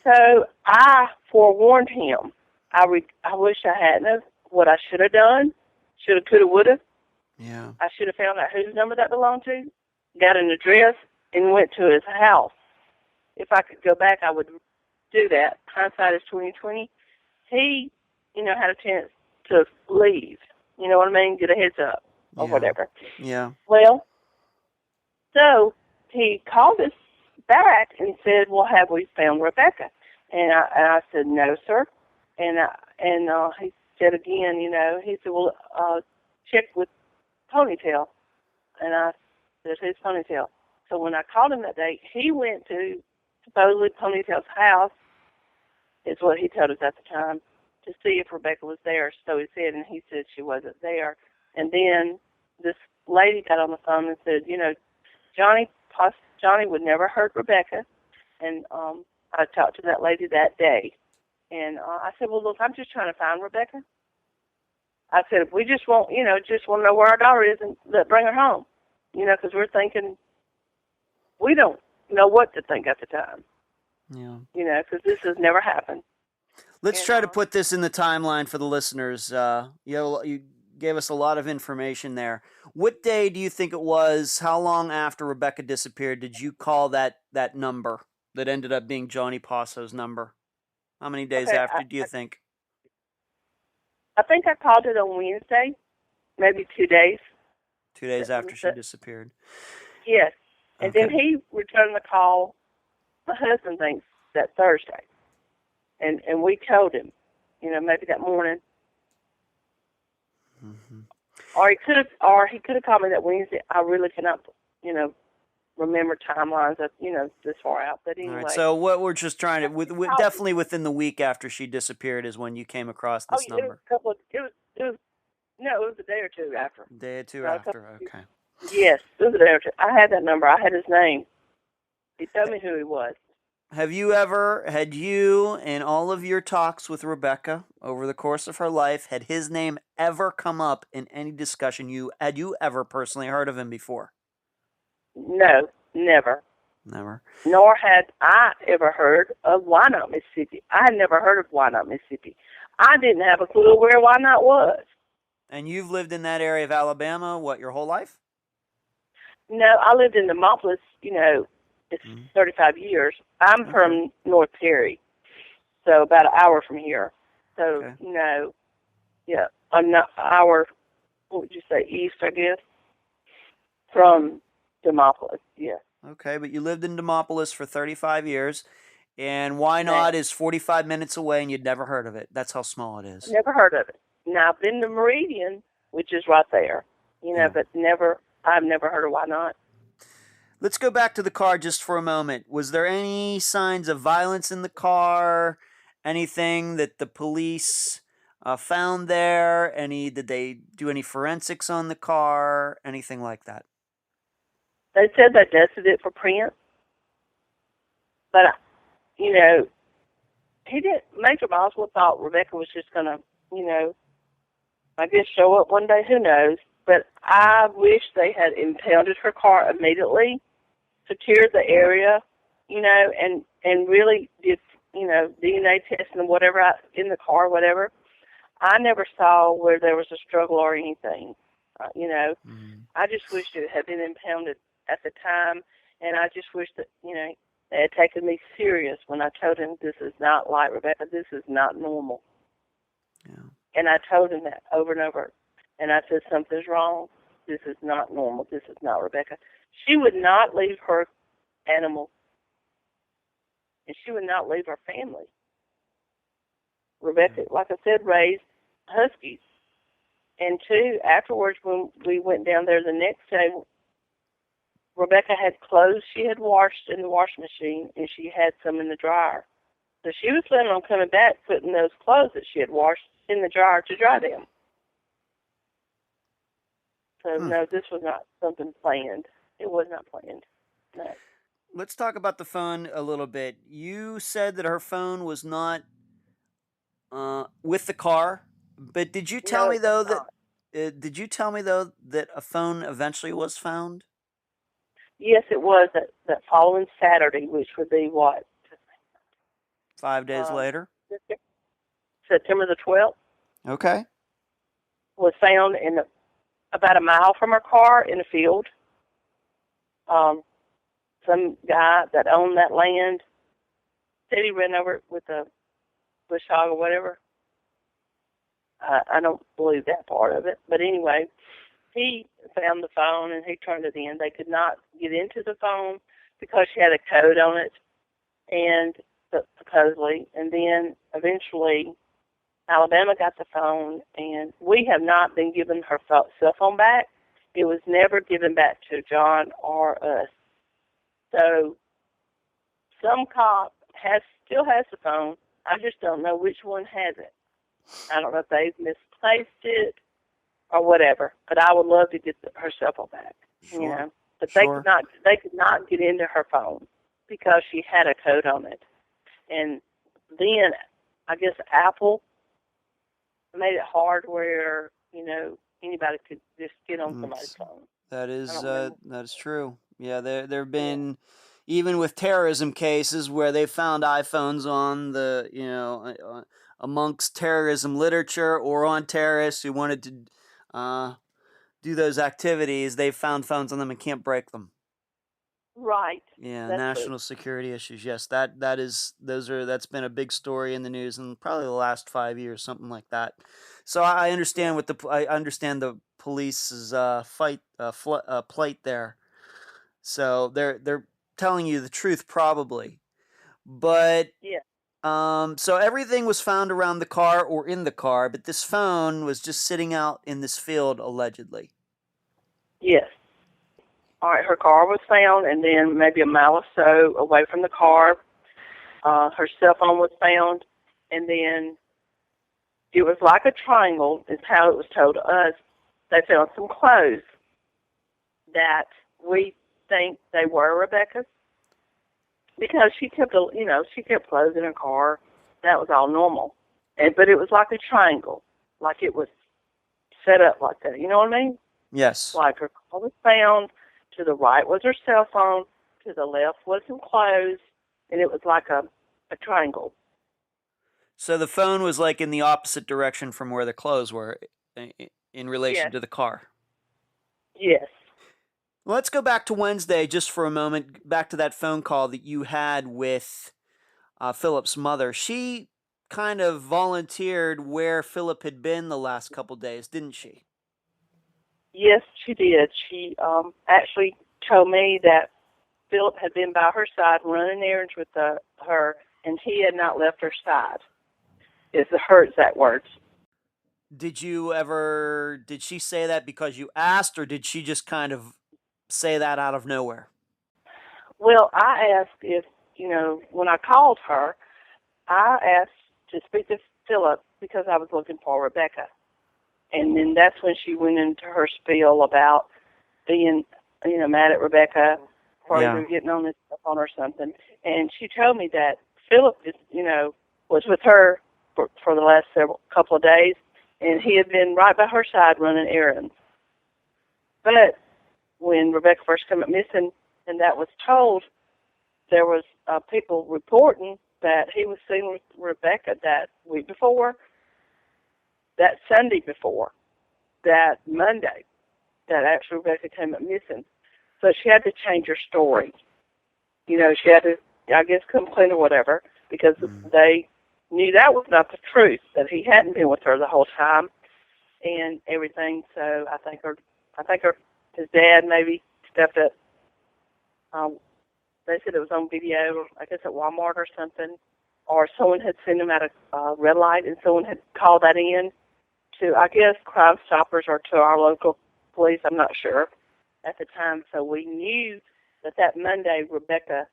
So I forewarned him. I wish I hadn't. What I should have done, shoulda, coulda, woulda. Yeah. I should have found out whose number that belonged to, got an address, and went to his house. If I could go back, I would do that. Hindsight is 20/20. He, had a chance to leave. You know what I mean? Get a heads up or whatever. Yeah. Well, so he called us back and said, "Well, have we found Rebecca?" And I said, "No, sir." And he said again, he said, "Well, check with Ponytail." And I said, "Who's Ponytail?" So when I called him that day, he went to supposedly Ponytail's house, is what he told us at the time, to see if Rebecca was there. So he said, and he said she wasn't there. And then this lady got on the phone and said, Johnny would never hurt Rebecca. And I talked to that lady that day. And I said, "Well, look, I'm just trying to find Rebecca." I said, "If we just want to know where our daughter is and bring her home, because we're thinking, we don't know what to think at the time." Yeah. Because this has never happened. Let's try to put this in the timeline for the listeners. You gave us a lot of information there. What day do you think it was? How long after Rebecca disappeared did you call that number that ended up being Johnny Passo's number? How many days after do you think? I think I called it on Wednesday, maybe 2 days. 2 days after she disappeared. Yes. And then he returned the call, my husband thinks, that Thursday. And we told him, maybe that morning. Mm-hmm. Or he could have called me that Wednesday. I really cannot, remember timelines of, this far out. But anyway. All right, so what we're just trying to, definitely within the week after she disappeared is when you came across this number. It was a day or two after. A day or two after, okay. Yes, it was a day or two. I had that number. I had his name. He told me who he was. Had you in all of your talks with Rebecca over the course of her life, had his name ever come up in any discussion? Had you ever personally heard of him before? No, never. Never. Nor had I ever heard of Wynot, Mississippi. I had never heard of Wynot, Mississippi. I didn't have a clue where Wynot was. And you've lived in that area of Alabama, your whole life? No, I lived in Demopolis, it's 35 years. I'm from North Perry, so about an hour from here. So, an hour, what would you say, east, I guess, from Demopolis, yes. Okay, but you lived in Demopolis for 35 years, and Wynot is 45 minutes away, and you'd never heard of it. That's how small it is. Never heard of it. Now, I've been to Meridian, which is right there, but I've never heard of Wynot. Let's go back to the car just for a moment. Was there any signs of violence in the car? Anything that the police found there? Did they do any forensics on the car? Anything like that? They said they tested it for prints, but Major Boswell thought Rebecca was just going to, I guess show up one day. Who knows? But I wish they had impounded her car immediately, secured the area, and really did, DNA testing and whatever in the car, whatever. I never saw where there was a struggle or anything, I just wish it had been impounded at the time, and I just wish that, they had taken me serious when I told him this is not like Rebecca, this is not normal. Yeah. And I told him that over and over. And I said, something's wrong. This is not normal. This is not Rebecca. She would not leave her animals. And she would not leave her family. Rebecca, like I said, raised huskies. And two, afterwards, when we went down there the next day, Rebecca had clothes she had washed in the washing machine, and she had some in the dryer. So she was planning on coming back, putting those clothes that she had washed in the dryer to dry them. So, no, this was not something planned. It was not planned. No. Let's talk about the phone a little bit. You said that her phone was not with the car, but did you tell me though that a phone eventually was found? Yes, it was that following Saturday, which would be what? 5 days later? September the 12th. Okay. Was found in about a mile from her car in a field. Some guy that owned that land said he ran over it with a bush hog or whatever. I don't believe that part of it. But anyway, he found the phone and he turned it in. They could not get into the phone because she had a code on it, and supposedly. And then eventually Alabama got the phone, and we have not been given her cell phone back. It was never given back to John or us. So some cop still has the phone. I just don't know which one has it. I don't know if they've misplaced it or whatever. But I would love to get her cell phone back. Sure. You know, but Sure. they could not get into her phone because she had a code on it. And then I guess Apple made it hard where, you know, anybody could just get on somebody's phone. That is true. Yeah, there have been, even with terrorism cases where they found iPhones on the, you know, amongst terrorism literature or on terrorists who wanted to do those activities, they found phones on them and can't break them. Right. Yeah, That's national security issues. Yes, that's been a big story in the news in probably the last 5 years, something like that. So I understand I understand the police's plight there. So they're telling you the truth probably, but Yeah. so everything was found around the car or in the car, but this phone was just sitting out in this field allegedly. Yes. All right, her car was found, and then maybe a mile or so away from the car, her cell phone was found, and then it was like a triangle, is how it was told to us. They found some clothes that we think they were Rebecca's because she kept clothes in her car. That was all normal, but it was like a triangle, like it was set up like that. You know what I mean? Yes. Like her car was found. To the right was her cell phone. To the left was some clothes, and it was like a triangle. So the phone was like in the opposite direction from where the clothes were in relation to the car. Yes. Well, let's go back to Wednesday just for a moment, back to that phone call that you had with Philip's mother. She kind of volunteered where Philip had been the last couple days, didn't she? Yes, she did. She actually told me that Philip had been by her side running errands with her, and he had not left her side. Is her exact words. Did she say that because you asked, or did she just kind of say that out of nowhere? Well, I asked if, when I called her, I asked to speak to Philip because I was looking for Rebecca. And then that's when she went into her spiel about being, mad at Rebecca for either getting on this phone or something. And she told me that Philip was with her for the last couple of days, and he had been right by her side running errands. But when Rebecca first came up missing, and that was told, there was people reporting that he was seen with Rebecca that week before, that Sunday before, that Monday, that actually Rebecca came up missing. So she had to change her story. She had to, I guess, complain or whatever, because they knew that was not the truth, that he hadn't been with her the whole time and everything. So I think his dad maybe stepped up. They said it was on video, I guess at Walmart or something, or someone had seen him at a red light, and someone had called that in to, I guess, Crime Stoppers or to our local police. I'm not sure at the time. So we knew that Monday Rebecca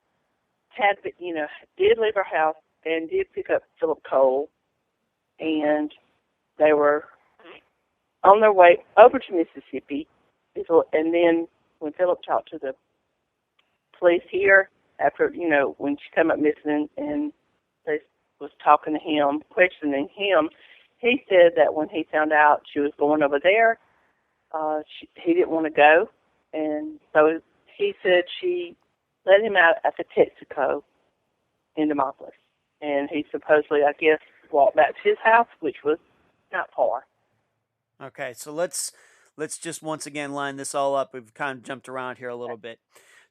did leave her house and did pick up Phillip Cole, and they were on their way over to Mississippi. And then when Phillip talked to the police here after, when she came up missing and they was talking to him, questioning him, he said that when he found out she was going over there, he didn't want to go. And so he said she let him out at the Texaco in Demopolis. And he supposedly, I guess, walked back to his house, which was not far. Okay, so let's just once again line this all up. We've kind of jumped around here a little bit.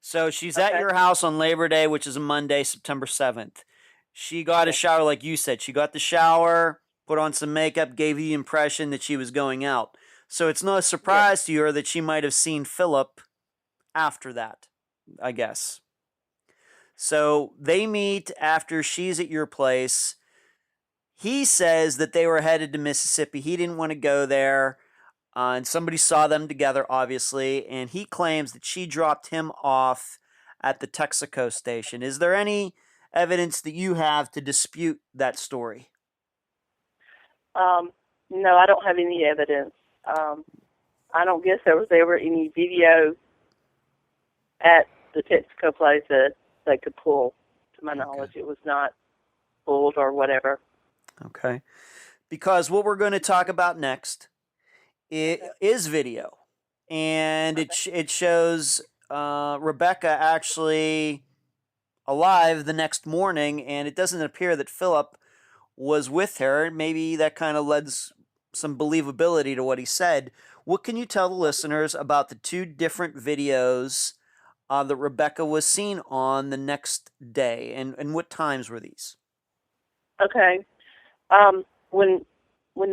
So she's at your house on Labor Day, which is a Monday, September 7th. She got a shower, like you said. She got the shower, put on some makeup, gave you the impression that she was going out. So it's not a Yes. surprise to you that she might have seen Phillip after that, I guess. So they meet after she's at your place. He says that they were headed to Mississippi. He didn't want to go there. And somebody saw them together, obviously. And he claims that she dropped him off at the Texaco station. Is there any evidence that you have to dispute that story? No, I don't have any evidence. I don't guess there was ever any video at the Texaco place that they could pull. To my knowledge, it was not pulled or whatever. Okay. Because what we're going to talk about next is video. And it shows Rebecca actually alive the next morning, and it doesn't appear that Phillip was with her. Maybe that kind of lends some believability to what he said. What can you tell the listeners about the two different videos that Rebecca was seen on the next day, and what times were these? Okay. When when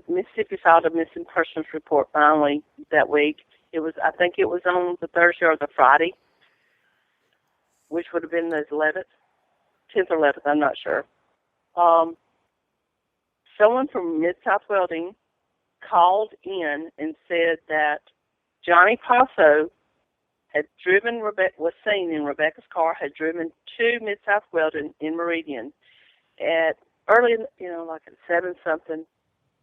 Mississippi filed a missing persons report finally that week, I think it was on the Thursday or the Friday, which would have been the 11th, 10th or 11th, I'm not sure. Someone from Mid-South Welding called in and said that Johnny Passo was seen in Rebecca's car, had driven to Mid-South Welding in Meridian at early, like at 7-something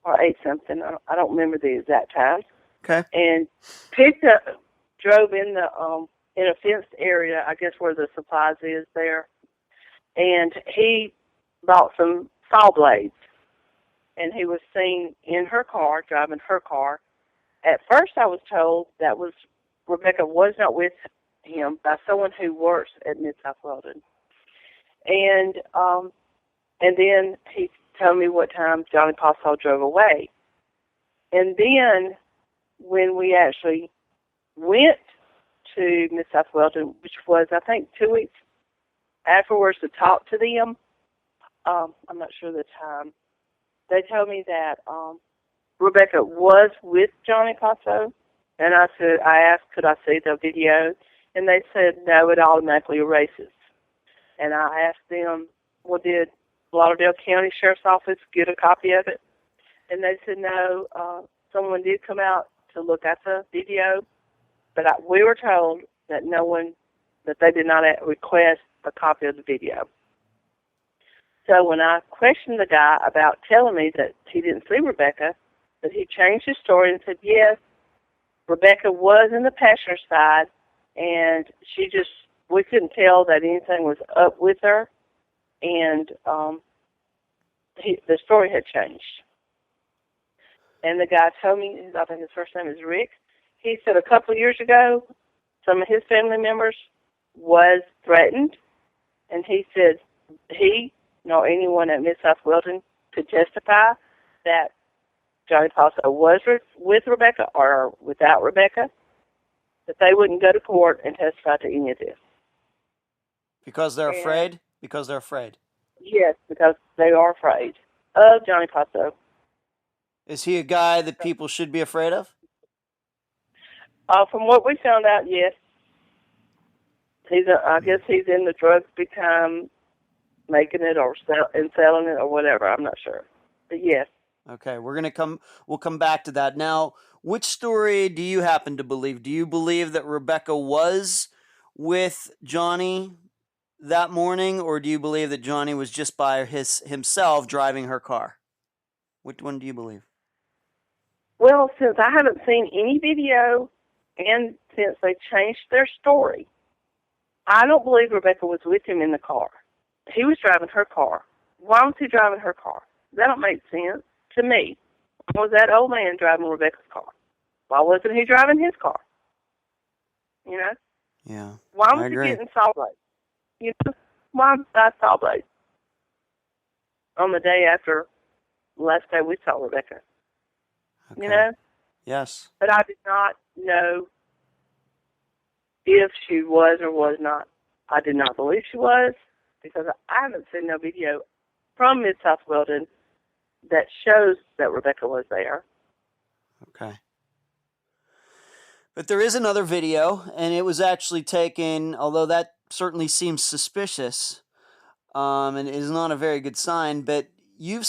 or 8-something. I don't remember the exact time. Okay. And drove in a fenced area, I guess where the supplies is there. And he bought some saw blades. And he was seen in her car, driving her car. At first I was told that Rebecca was not with him by someone who works at Mid-South Welding. And then he told me what time Johnny Passo drove away. And then when we actually went to Mid-South Welding, which was, I think, 2 weeks afterwards to talk to them, I'm not sure the time, they told me that Rebecca was with Johnny Passo, and I asked, could I see the video? And they said, no, it automatically erases. And I asked them, well, did Lauderdale County Sheriff's Office get a copy of it? And they said, no, someone did come out to look at the video, but we were told that that they did not request a copy of the video. So when I questioned the guy about telling me that he didn't see Rebecca, that he changed his story and said, yes, Rebecca was in the passenger side, and we couldn't tell that anything was up with her, and the story had changed. And the guy told me, I think his first name is Rick, he said a couple of years ago, some of his family members was threatened, and he said he nor anyone at Mid-South Welding could testify that Johnny Passo was with Rebecca or without Rebecca, that they wouldn't go to court and testify to any of this. Because they're afraid? Because they're afraid. Yes, because they are afraid of Johnny Passo. Is he a guy that people should be afraid of? From what we found out, yes. I guess he's in the drugs big time, making it or selling it or whatever. I'm not sure, but yes. Okay, we'll come back to that. Now, which story do you happen to believe? Do you believe that Rebecca was with Johnny that morning, or do you believe that Johnny was just by himself driving her car? Which one do you believe? Well, since I haven't seen any video and since they changed their story, I don't believe Rebecca was with him in the car. He was driving her car. Why was he driving her car? That don't make sense to me. Why was that old man driving Rebecca's car? Why wasn't he driving his car? Yeah. Why was he getting saw blades? Why was saw blades on the day after the last day we saw Rebecca? Okay. Yes. But I did not know if she was or was not. I did not believe she was because I haven't seen no video from Mid-South Weldon that shows that Rebecca was there. Okay. But there is another video, and it was actually taken, although that certainly seems suspicious, and is not a very good sign, but you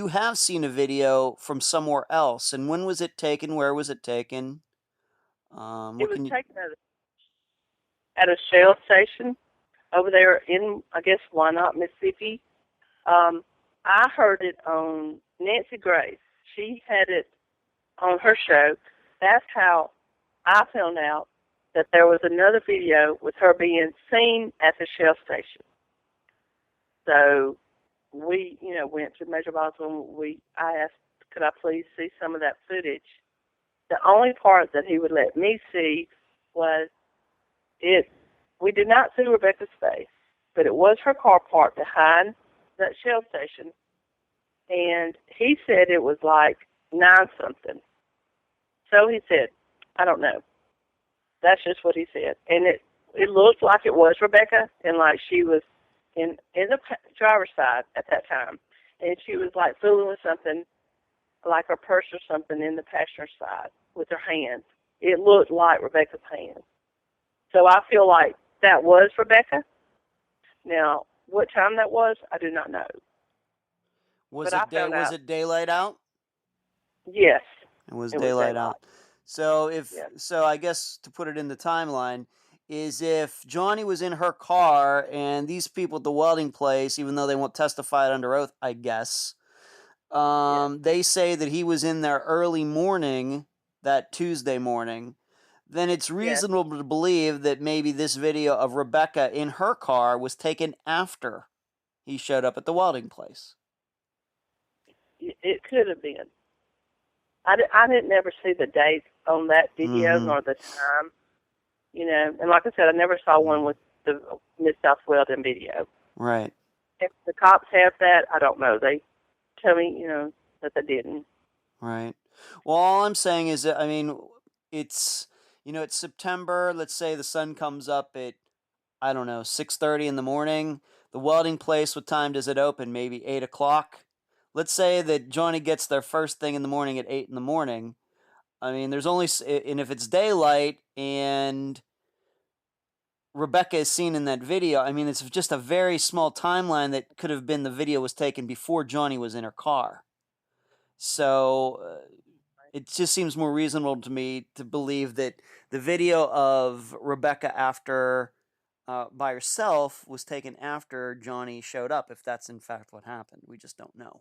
have seen a video from somewhere else. And when was it taken? Where was it taken? It was taken at a shell station over there in, I guess, Wynot, Mississippi. I heard it on Nancy Grace. She had it on her show. That's how I found out that there was another video with her being seen at the shell station. So we, went to Major Boswell. I asked, could I please see some of that footage? The only part that he would let me see was it. We did not see Rebecca's face, but it was her car parked behind that shell station, and he said it was like 9-something. So he said, I don't know. That's just what he said. And it looked like it was Rebecca, and like she was in the driver's side at that time. And she was like fooling with something, like her purse or something in the passenger side with her hands. It looked like Rebecca's hands. So I feel like that was Rebecca. Now, what time that was, I do not know. Was it daylight out? Yes. It was daylight out. So yeah. I guess to put it in the timeline is if Johnny was in her car and these people at the welding place, even though they won't testify it under oath, I guess, they say that he was in there early morning, that Tuesday morning, then it's reasonable to believe that maybe this video of Rebecca in her car was taken after he showed up at the welding place. It could have been. I didn't never see the date on that video nor the time, And like I said, I never saw one with the Mid-South Weldon video. Right. If the cops have that, I don't know. They tell me, that they didn't. Right. Well, all I'm saying is that, it's, it's September. Let's say the sun comes up at, 6:30 in the morning. The welding place, what time does it open? Maybe 8 o'clock. Let's say that Johnny gets there first thing in the morning at 8 in the morning. There's only, and if it's daylight and Rebecca is seen in that video, it's just a very small timeline that could have been the video was taken before Johnny was in her car. So it just seems more reasonable to me to believe that the video of Rebecca after by herself was taken after Johnny showed up, if that's in fact what happened. We just don't know.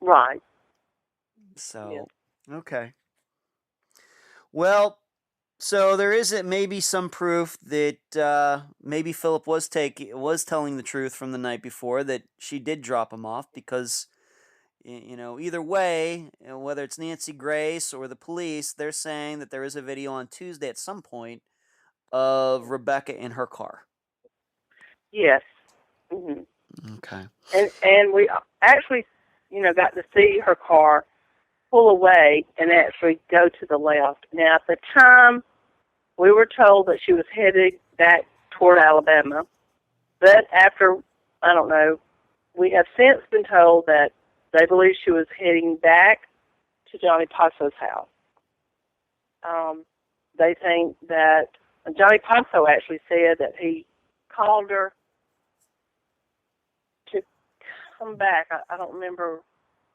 Right. So, okay. Well, so there is maybe some proof that maybe Phillip was telling the truth from the night before, that she did drop him off, because either way, whether it's Nancy Grace or the police, they're saying that there is a video on Tuesday at some point of Rebecca in her car. Yes. Mm-hmm. Okay. And we actually, got to see her car pull away and actually go to the left. Now, at the time, we were told that she was headed back toward Alabama. But after, I don't know, we have since been told that they believe she was heading back to Johnny Passo's house. They think that Johnny Passo actually said that he called her to come back. I don't remember,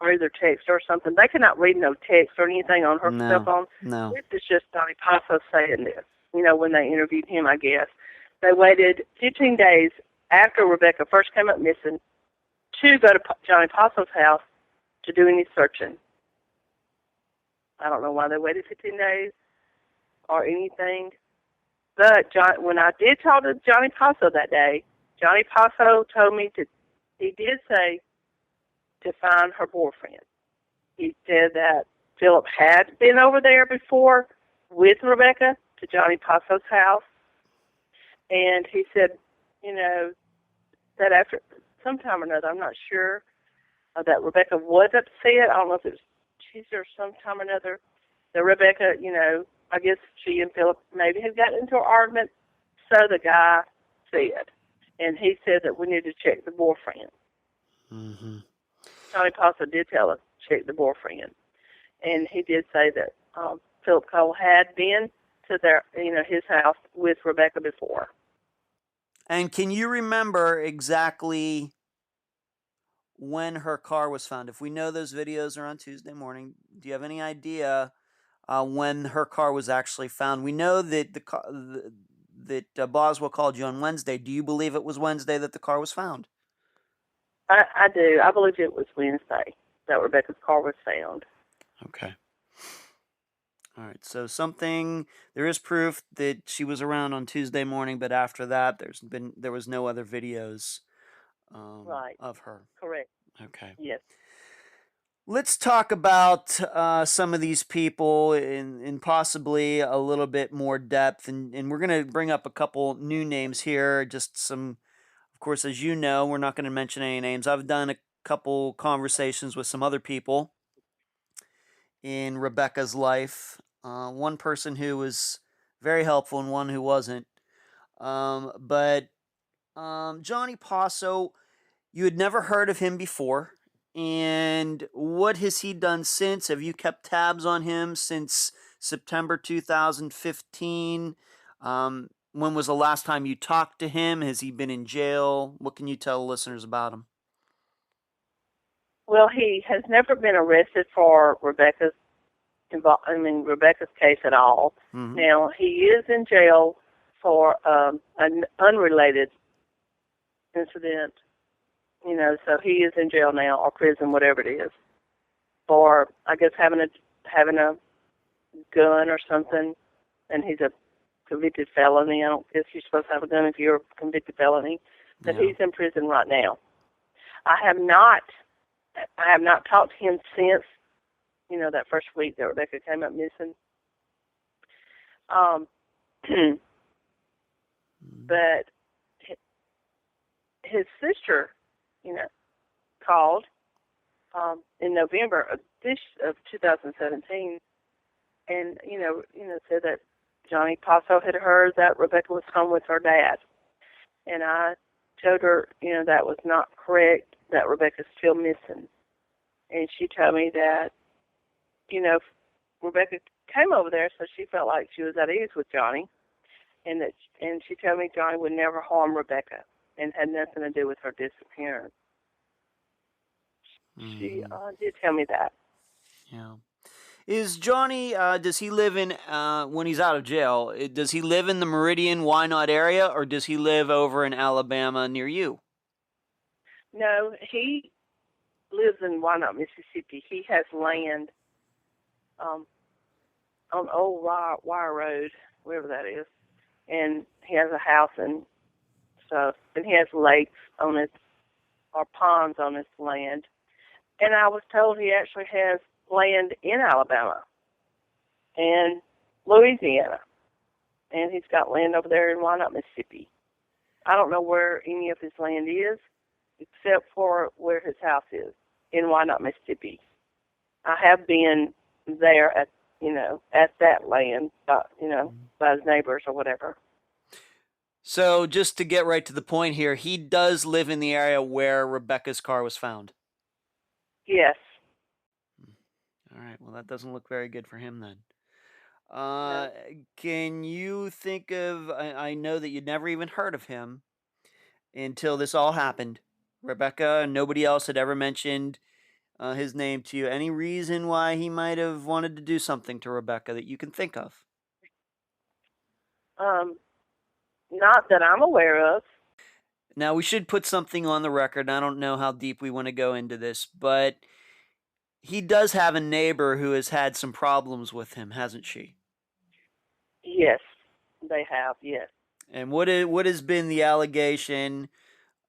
or either text or something. They could not read no text or anything on her cell phone. No. This is just Johnny Passo saying this, when they interviewed him, I guess. They waited 15 days after Rebecca first came up missing to go to Johnny Passo's house to do any searching. I don't know why they waited 15 days or anything. But when I did talk to Johnny Passo that day, Johnny Passo told me he did say to find her boyfriend. He said that Phillip had been over there before with Rebecca to Johnny Passo's house. And he said, that after some time or another, I'm not sure, that Rebecca was upset. I don't know if it was Tuesday or sometime or another, that Rebecca, I guess she and Phillip maybe had gotten into an argument, so the guy said. and he said that we need to check the boyfriend. Mm-hmm. Johnny Paso did tell us to check the boyfriend, and he did say that Phillip Cole had been to his house with Rebecca before. And can you remember exactly when her car was found? If we know those videos are on Tuesday morning, do you have any idea when her car was actually found? We know that Boswell called you on Wednesday. Do you believe it was Wednesday that the car was found? I do. I believe it was Wednesday that Rebecca's car was found. Okay. All right. So there is proof that she was around on Tuesday morning, but after that, there was no other videos Right. of her. Correct. Okay. Yes. Let's talk about some of these people in possibly a little bit more depth, and we're going to bring up a couple new names here. Just some, of course, as you know, we're not going to mention any names. I've done a couple conversations with some other people in Rebecca's life. One person who was very helpful and one who wasn't. But Johnny Paso, you had never heard of him before. And what has he done since? Have you kept tabs on him since September 2015? When was the last time you talked to him? Has he been in jail? What can you tell listeners about him? Well, he has never been arrested for Rebecca's case at all. Mm-hmm. Now, he is in jail for an unrelated incident, so he is in jail now, or prison, whatever it is, for, I guess, having a gun or something, and he's a convicted felony. I don't guess you're supposed to have a gun if you're a convicted felony, but Yeah. he's in prison right now. I have not talked to him since, that first week that Rebecca came up missing. But his sister, called in November of 2017, and said that Johnny Paso had heard that Rebecca was home with her dad, and I told her, that was not correct, that Rebecca's still missing, and she told me that, Rebecca came over there, so she felt like she was at ease with Johnny, and she told me Johnny would never harm Rebecca, and had nothing to do with her disappearance. She did tell me that. Yeah. Is Johnny, does he live in, when he's out of jail, does he live in the Meridian, Why Not area, or does he live over in Alabama near you? No, he lives in Why Not, Mississippi. He has land on Old Wire Road, wherever that is, and he has a house and stuff, and he has lakes on his, or ponds on his land. And I was told he actually has land in Alabama and Louisiana, and he's got land over there in Why Not, Mississippi. I don't know where any of his land is, except for where his house is, in Why Not, Mississippi. I have been there at that land, by his neighbors or whatever. So just to get right to the point here, he does live in the area where Rebecca's car was found. Yes. All right. Well, that doesn't look very good for him then. No. Can you think of, I know that you'd never even heard of him until this all happened. Rebecca and nobody else had ever mentioned his name to you. Any reason why he might have wanted to do something to Rebecca that you can think of? Not that I'm aware of. Now, we should put something on the record. I don't know how deep we want to go into this, but he does have a neighbor who has had some problems with him, hasn't she? Yes, they have, yes. And what has been the allegation?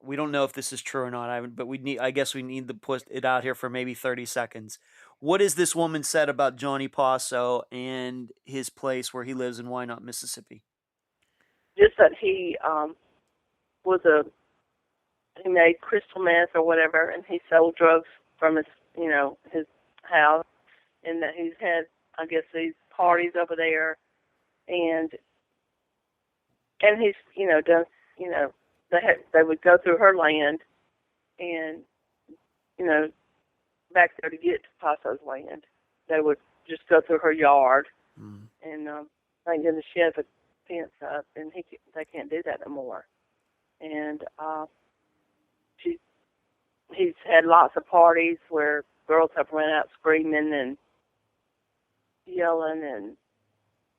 We don't know if this is true or not, but I guess we need to put it out here for maybe 30 seconds. What has this woman said about Johnny Paso and his place where he lives in Why Not, Mississippi? Just that he he made crystal meth or whatever, and he sold drugs from his house, and that he's had, I guess, these parties over there, and he's, done, they would go through her land, and back there to get to Passo's land, they would just go through her yard, and thank goodness she has a fence up, and they can't do that no more. And he's had lots of parties where girls have run out screaming and yelling and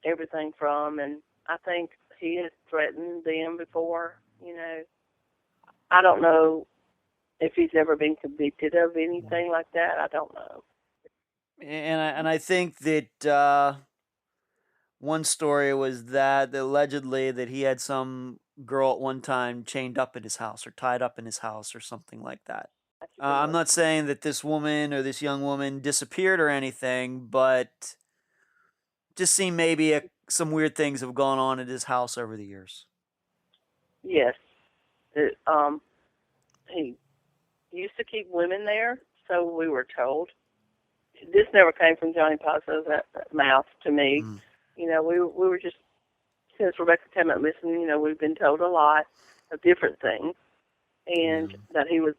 everything from, and I think he has threatened them before. I don't know if he's ever been convicted of anything like that. I don't know. And I think that one story was that allegedly that he had some girl at one time chained up in his house or tied up in his house or something like that. I'm not saying that this woman or this young woman disappeared or anything, but just seemed maybe some weird things have gone on at his house over the years. Yes. He used to keep women there, so we were told. This never came from Johnny Passo's mouth to me. We were just, since Rebecca came out listening, we've been told a lot of different things, and that he was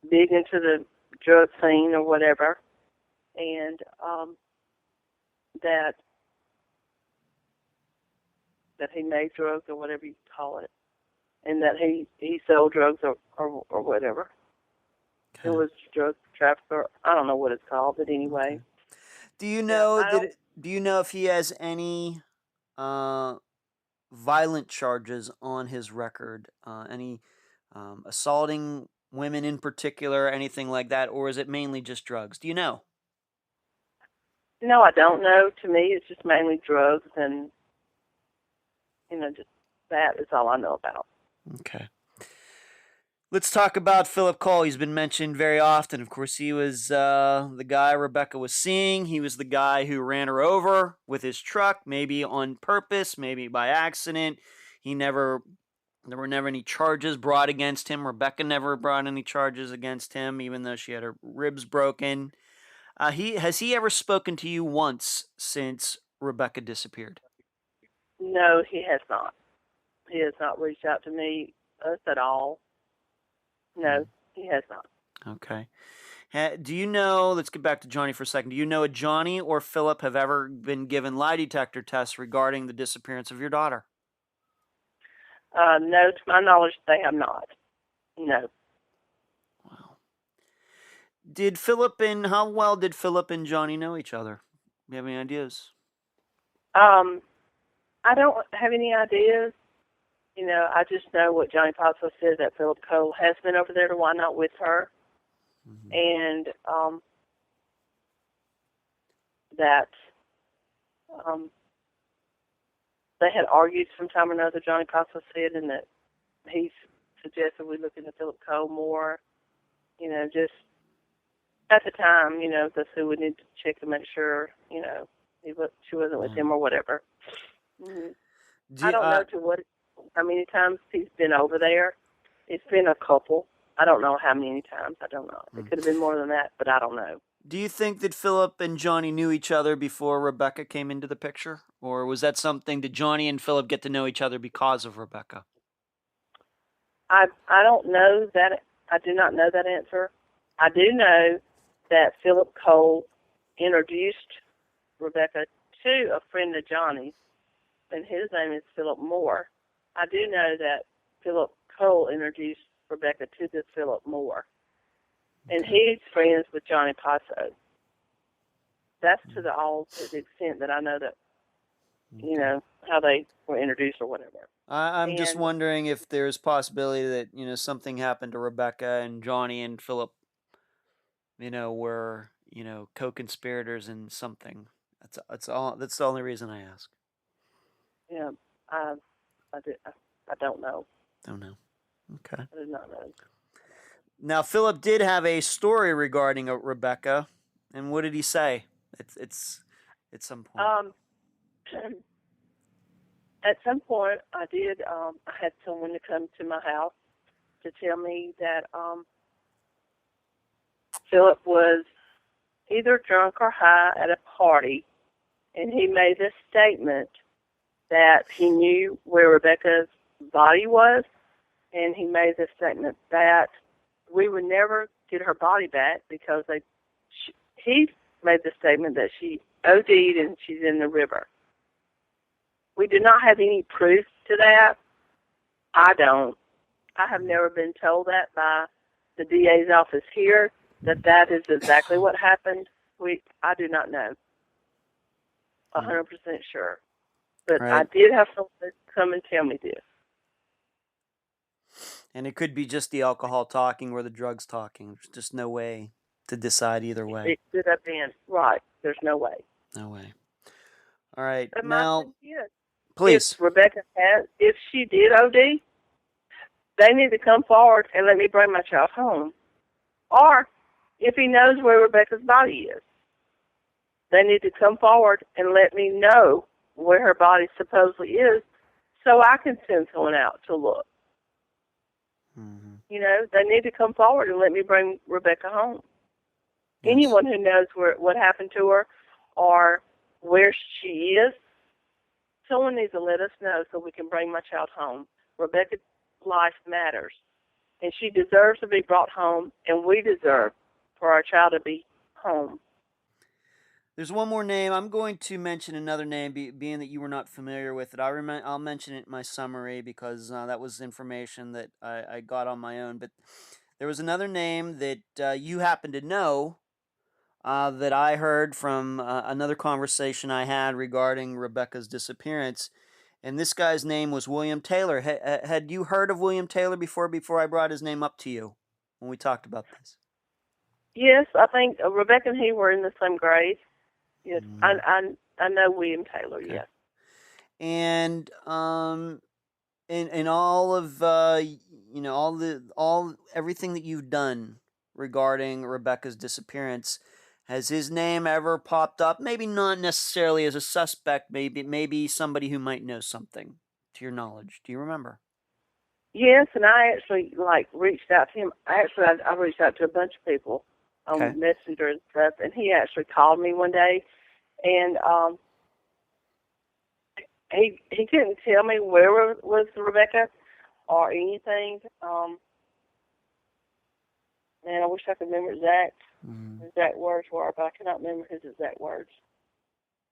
big into the drug scene or whatever, and that he made drugs or whatever you call it, and that he sold drugs or whatever. Okay. It was drug trafficker. I don't know what it's called, but anyway. Okay. Do you know Do you know if he has any violent charges on his record? Any assaulting women in particular, anything like that, or is it mainly just drugs? Do you know? No, I don't know. To me, it's just mainly drugs, and just that is all I know about. Okay. Let's talk about Phillip Cole. He's been mentioned very often. Of course, he was the guy Rebecca was seeing. He was the guy who ran her over with his truck, maybe on purpose, maybe by accident. There were never any charges brought against him. Rebecca never brought any charges against him, even though she had her ribs broken. Has he ever spoken to you once since Rebecca disappeared? No, he has not. He has not reached out to us at all. No, he has not. Okay. Do you know, let's get back to Johnny for a second. Do you know if Johnny or Phillip have ever been given lie detector tests regarding the disappearance of your daughter? No, to my knowledge, they have not. No. Wow. How well did Phillip and Johnny know each other? Do you have any ideas? I don't have any ideas. I just know what Johnny Paso said, that Phillip Cole has been over there to Why Not with her. And that they had argued sometime or another, Johnny Paso said, and that he suggested we look into Phillip Cole more. Just at the time, that's who we need to check to make sure, she wasn't with him or whatever. I don't know how many times he's been over there. It's been a couple. I don't know how many times. I don't know. It could have been more than that, but I don't know. Do you think that Phillip and Johnny knew each other before Rebecca came into the picture? Or was that something, did Johnny and Phillip get to know each other because of Rebecca? I don't know that. I do not know that answer. I do know that Phillip Cole introduced Rebecca to a friend of Johnny's, and his name is Philip Moore. I do know that Phillip Cole introduced Rebecca to this Philip Moore, and he's friends with Johnny Paso. That's to the extent that I know that, how they were introduced or whatever. I'm just wondering if there's possibility that, something happened to Rebecca and Johnny and Phillip, were, co-conspirators in something. That's the only reason I ask. Yeah, I don't know. Don't know. Okay. I did not know. Now, Phillip did have a story regarding Rebecca, and what did he say? It's at some point. At some point, I had someone to come to my house to tell me that Phillip was either drunk or high at a party, and he made this statement that he knew where Rebecca's body was, and he made the statement that we would never get her body back because he made the statement that she OD'd and she's in the river. We do not have any proof to that. I don't. I have never been told that by the DA's office here, that is exactly what happened. I do not know. 100% sure. But Right. I did have someone come and tell me this. And it could be just the alcohol talking or the drugs talking. There's just no way to decide either way. It could have been. Right. There's no way. No way. All right. But Now, yes, please. if she did OD, they need to come forward and let me bring my child home. Or if he knows where Rebecca's body is, they need to come forward and let me know where her body supposedly is so I can send someone out to look. Mm-hmm. You know, they need to come forward and let me bring Rebecca home. Yes. Anyone who knows what happened to her or where she is, someone needs to let us know so we can bring my child home. Rebecca's life matters, and she deserves to be brought home, and we deserve for our child to be home. There's one more name. I'm going to mention another name, being that you were not familiar with it. I'll mention it in my summary because that was information that I got on my own. But there was another name that you happen to know that I heard from another conversation I had regarding Rebecca's disappearance. And this guy's name was William Taylor. Had you heard of William Taylor before I brought his name up to you when we talked about this? Yes, I think Rebecca and he were in the same grade. Yes, I know William Taylor. Okay. Yes, and in all of everything that you've done regarding Rebecca's disappearance, has his name ever popped up? Maybe not necessarily as a suspect. Maybe somebody who might know something, to your knowledge. Do you remember? Yes, and I actually reached out to him. Actually, I reached out to a bunch of people on Messenger and stuff, and he actually called me one day. And he couldn't tell me where was Rebecca or anything. Man, I wish I could remember exact words were, but I cannot remember his exact words.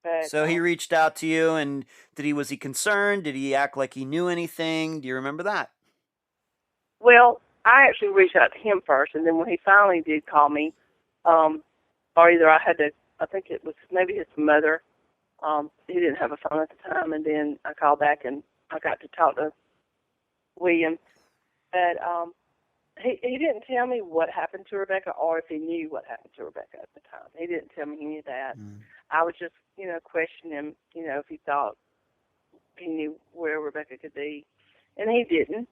But, so he reached out to you, and was he concerned? Did he act like he knew anything? Do you remember that? Well, I actually reached out to him first, and then when he finally did call me, or either I think it was maybe his mother. He didn't have a phone at the time, and then I called back and I got to talk to William. But he didn't tell me what happened to Rebecca or if he knew what happened to Rebecca at the time. He didn't tell me any of that. I was just, questioning him, if he thought he knew where Rebecca could be. And he didn't.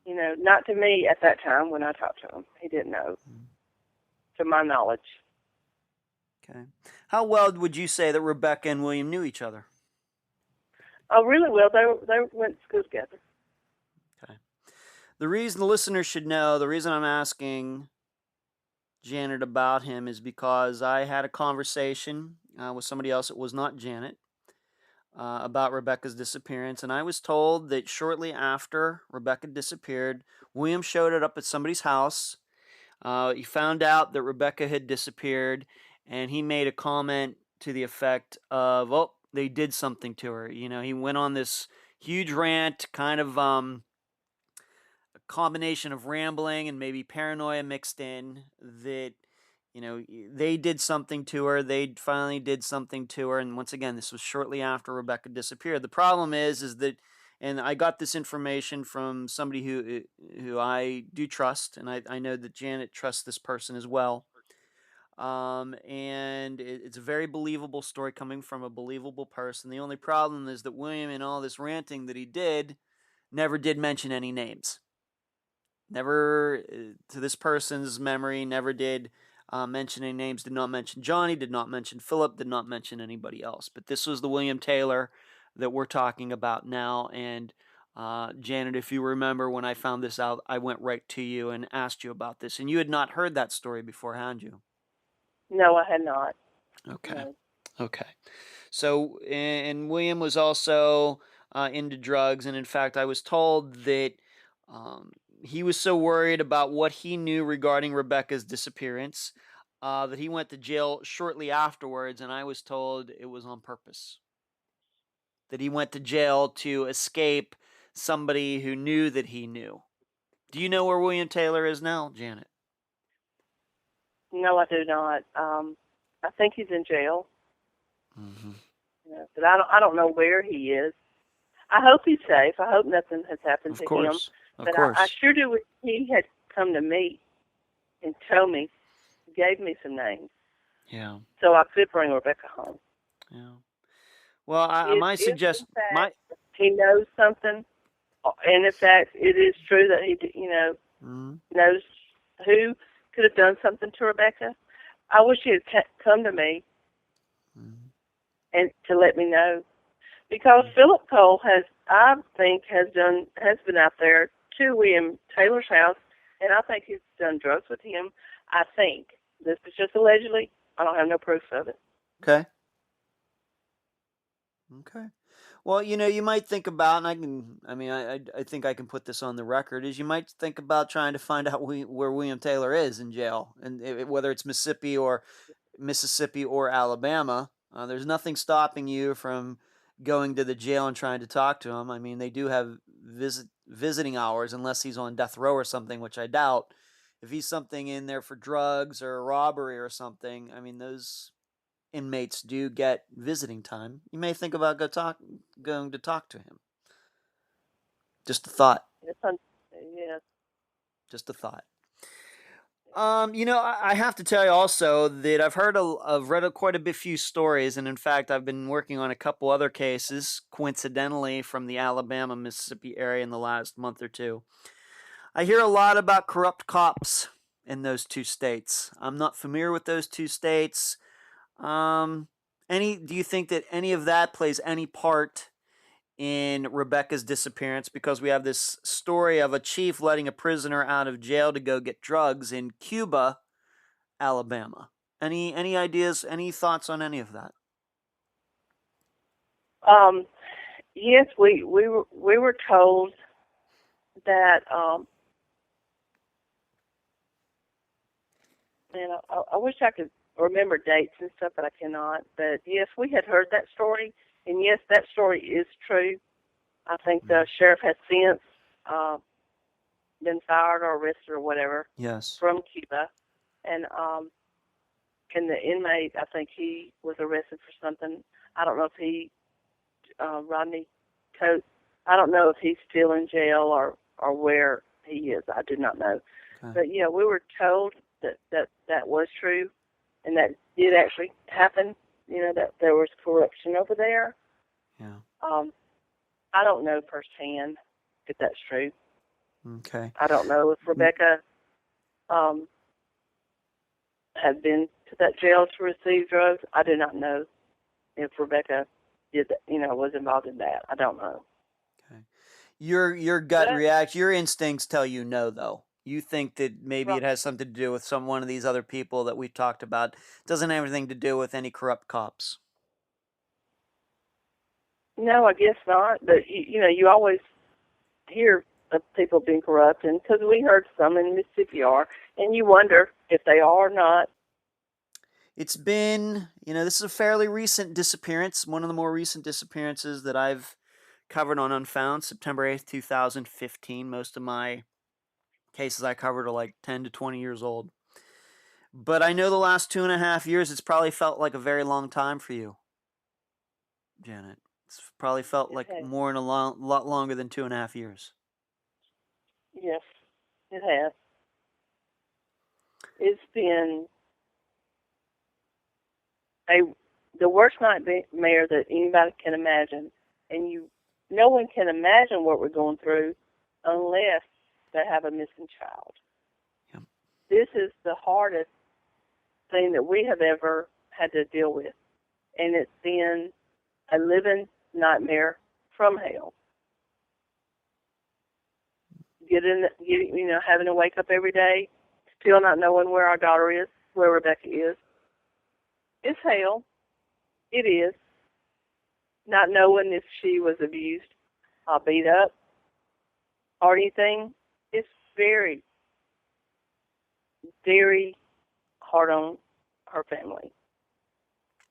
Not to me at that time when I talked to him. He didn't know, to my knowledge. Okay. How well would you say that Rebecca and William knew each other? Oh, really well. They went to school together. Okay. The reason the listeners should know, the reason I'm asking Janet about him is because I had a conversation with somebody else that was not Janet about Rebecca's disappearance, and I was told that shortly after Rebecca disappeared, William showed up at somebody's house. He found out that Rebecca had disappeared, and he made a comment to the effect of, "Oh, they did something to her." He went on this huge rant, kind of a combination of rambling and maybe paranoia mixed in, that they did something to her. They finally did something to her, and once again, this was shortly after Rebecca disappeared. The problem is that, and I got this information from somebody who I do trust, and I know that Janet trusts this person as well. And it's a very believable story coming from a believable person. The only problem is that William, in all this ranting that he did, never did mention any names. Never, to this person's memory, never did mention any names. Did not mention Johnny, did not mention Philip, did not mention anybody else. But this was the William Taylor that we're talking about now. And Janet, if you remember, when I found this out, I went right to you and asked you about this. And you had not heard that story before, had you? No, I had not. Okay. No. Okay. So, and William was also into drugs. And in fact, I was told that He was so worried about what he knew regarding Rebecca's disappearance that he went to jail shortly afterwards, and I was told it was on purpose. That he went to jail to escape somebody who knew that he knew. Do you know where William Taylor is now, Janet? No, I do not. I think he's in jail. Mm-hmm. But I don't know where he is. I hope he's safe. I hope nothing has happened to him. Of But course. I sure do wish he had come to me and told me, gave me some names, Yeah. so I could bring Rebecca home. Yeah. Well, If in fact he knows something, and in fact it is true that he, mm-hmm. knows who could have done something to Rebecca, I wish he had come to me Mm-hmm. and to let me know. Because Phillip Cole I think, has been out there to William Taylor's house, and I think he's done drugs with him. I think. This is just allegedly. I don't have no proof of it. Okay. Okay. Well, you might think about, and I think I can put this on the record, is you might think about trying to find out where William Taylor is in jail, and whether it's Mississippi or Alabama. There's nothing stopping you from going to the jail and trying to talk to him. I mean, they do have visiting hours, unless he's on death row or something, which I doubt. If he's something in there for drugs or robbery or something, I mean, those inmates do get visiting time. You may think about going to talk to him. Just a thought. Yes. Just a thought. I have to tell you also that I've read quite a few stories, and in fact, I've been working on a couple other cases, coincidentally, from the Alabama, Mississippi area in the last month or two. I hear a lot about corrupt cops in those two states. I'm not familiar with those two states. Do you think that any of that plays any part in Rebecca's disappearance? Because we have this story of a chief letting a prisoner out of jail to go get drugs in Cuba, Alabama. Any ideas, any thoughts on any of that? Yes, we were told that. And I wish I could remember dates and stuff, but I cannot. But yes, we had heard that story, and yes, that story is true. I think the sheriff has since been fired or arrested or whatever. Yes. From Cuba, and the inmate, I think he was arrested for something. I don't know if Rodney Coates, I don't know if he's still in jail or where he is. I do not know. Okay. But yeah, we were told that was true, and that did actually happen. That there was corruption over there. Yeah. I don't know firsthand if that's true. Okay. I don't know if Rebecca had been to that jail to receive drugs. I do not know if Rebecca did that, was involved in that. I don't know. Okay. Your gut reaction, your instincts tell you no, though. You think that maybe it has something to do with one of these other people that we've talked about. It doesn't have anything to do with any corrupt cops. No, I guess not. But you always hear of people being corrupt, and because we heard some in Mississippi are, and you wonder if they are or not. It's been, this is a fairly recent disappearance, one of the more recent disappearances that I've covered on Unfound, September 8th, 2015. Most of my cases I covered are like 10 to 20 years old. But I know the last 2.5 years, it's probably felt like a very long time for you, Janet. It's probably felt like more than a lot longer than 2.5 years. Yes, it has. It's been the worst nightmare that anybody can imagine, and no one can imagine what we're going through unless they have a missing child. Yep. This is the hardest thing that we have ever had to deal with, and it's been a living nightmare from hell. Having to wake up every day, still not knowing where our daughter is, where Rebecca is. It's hell. It is. Not knowing if she was abused, beat up, or anything, it's very, very hard on her family.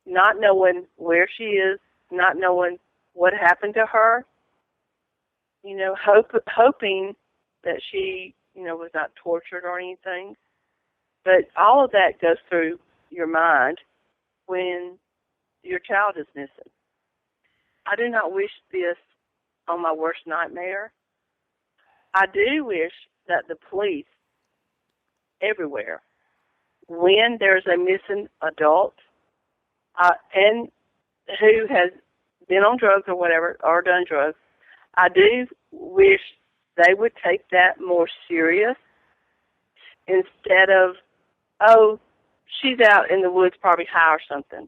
Not knowing where she is, not knowing what happened to her, hoping that she, was not tortured or anything. But all of that goes through your mind when your child is missing. I do not wish this on my worst nightmare. I do wish that the police everywhere, when there's a missing adult and who has been on drugs or whatever, or done drugs, I do wish they would take that more serious instead of, oh, she's out in the woods probably high or something.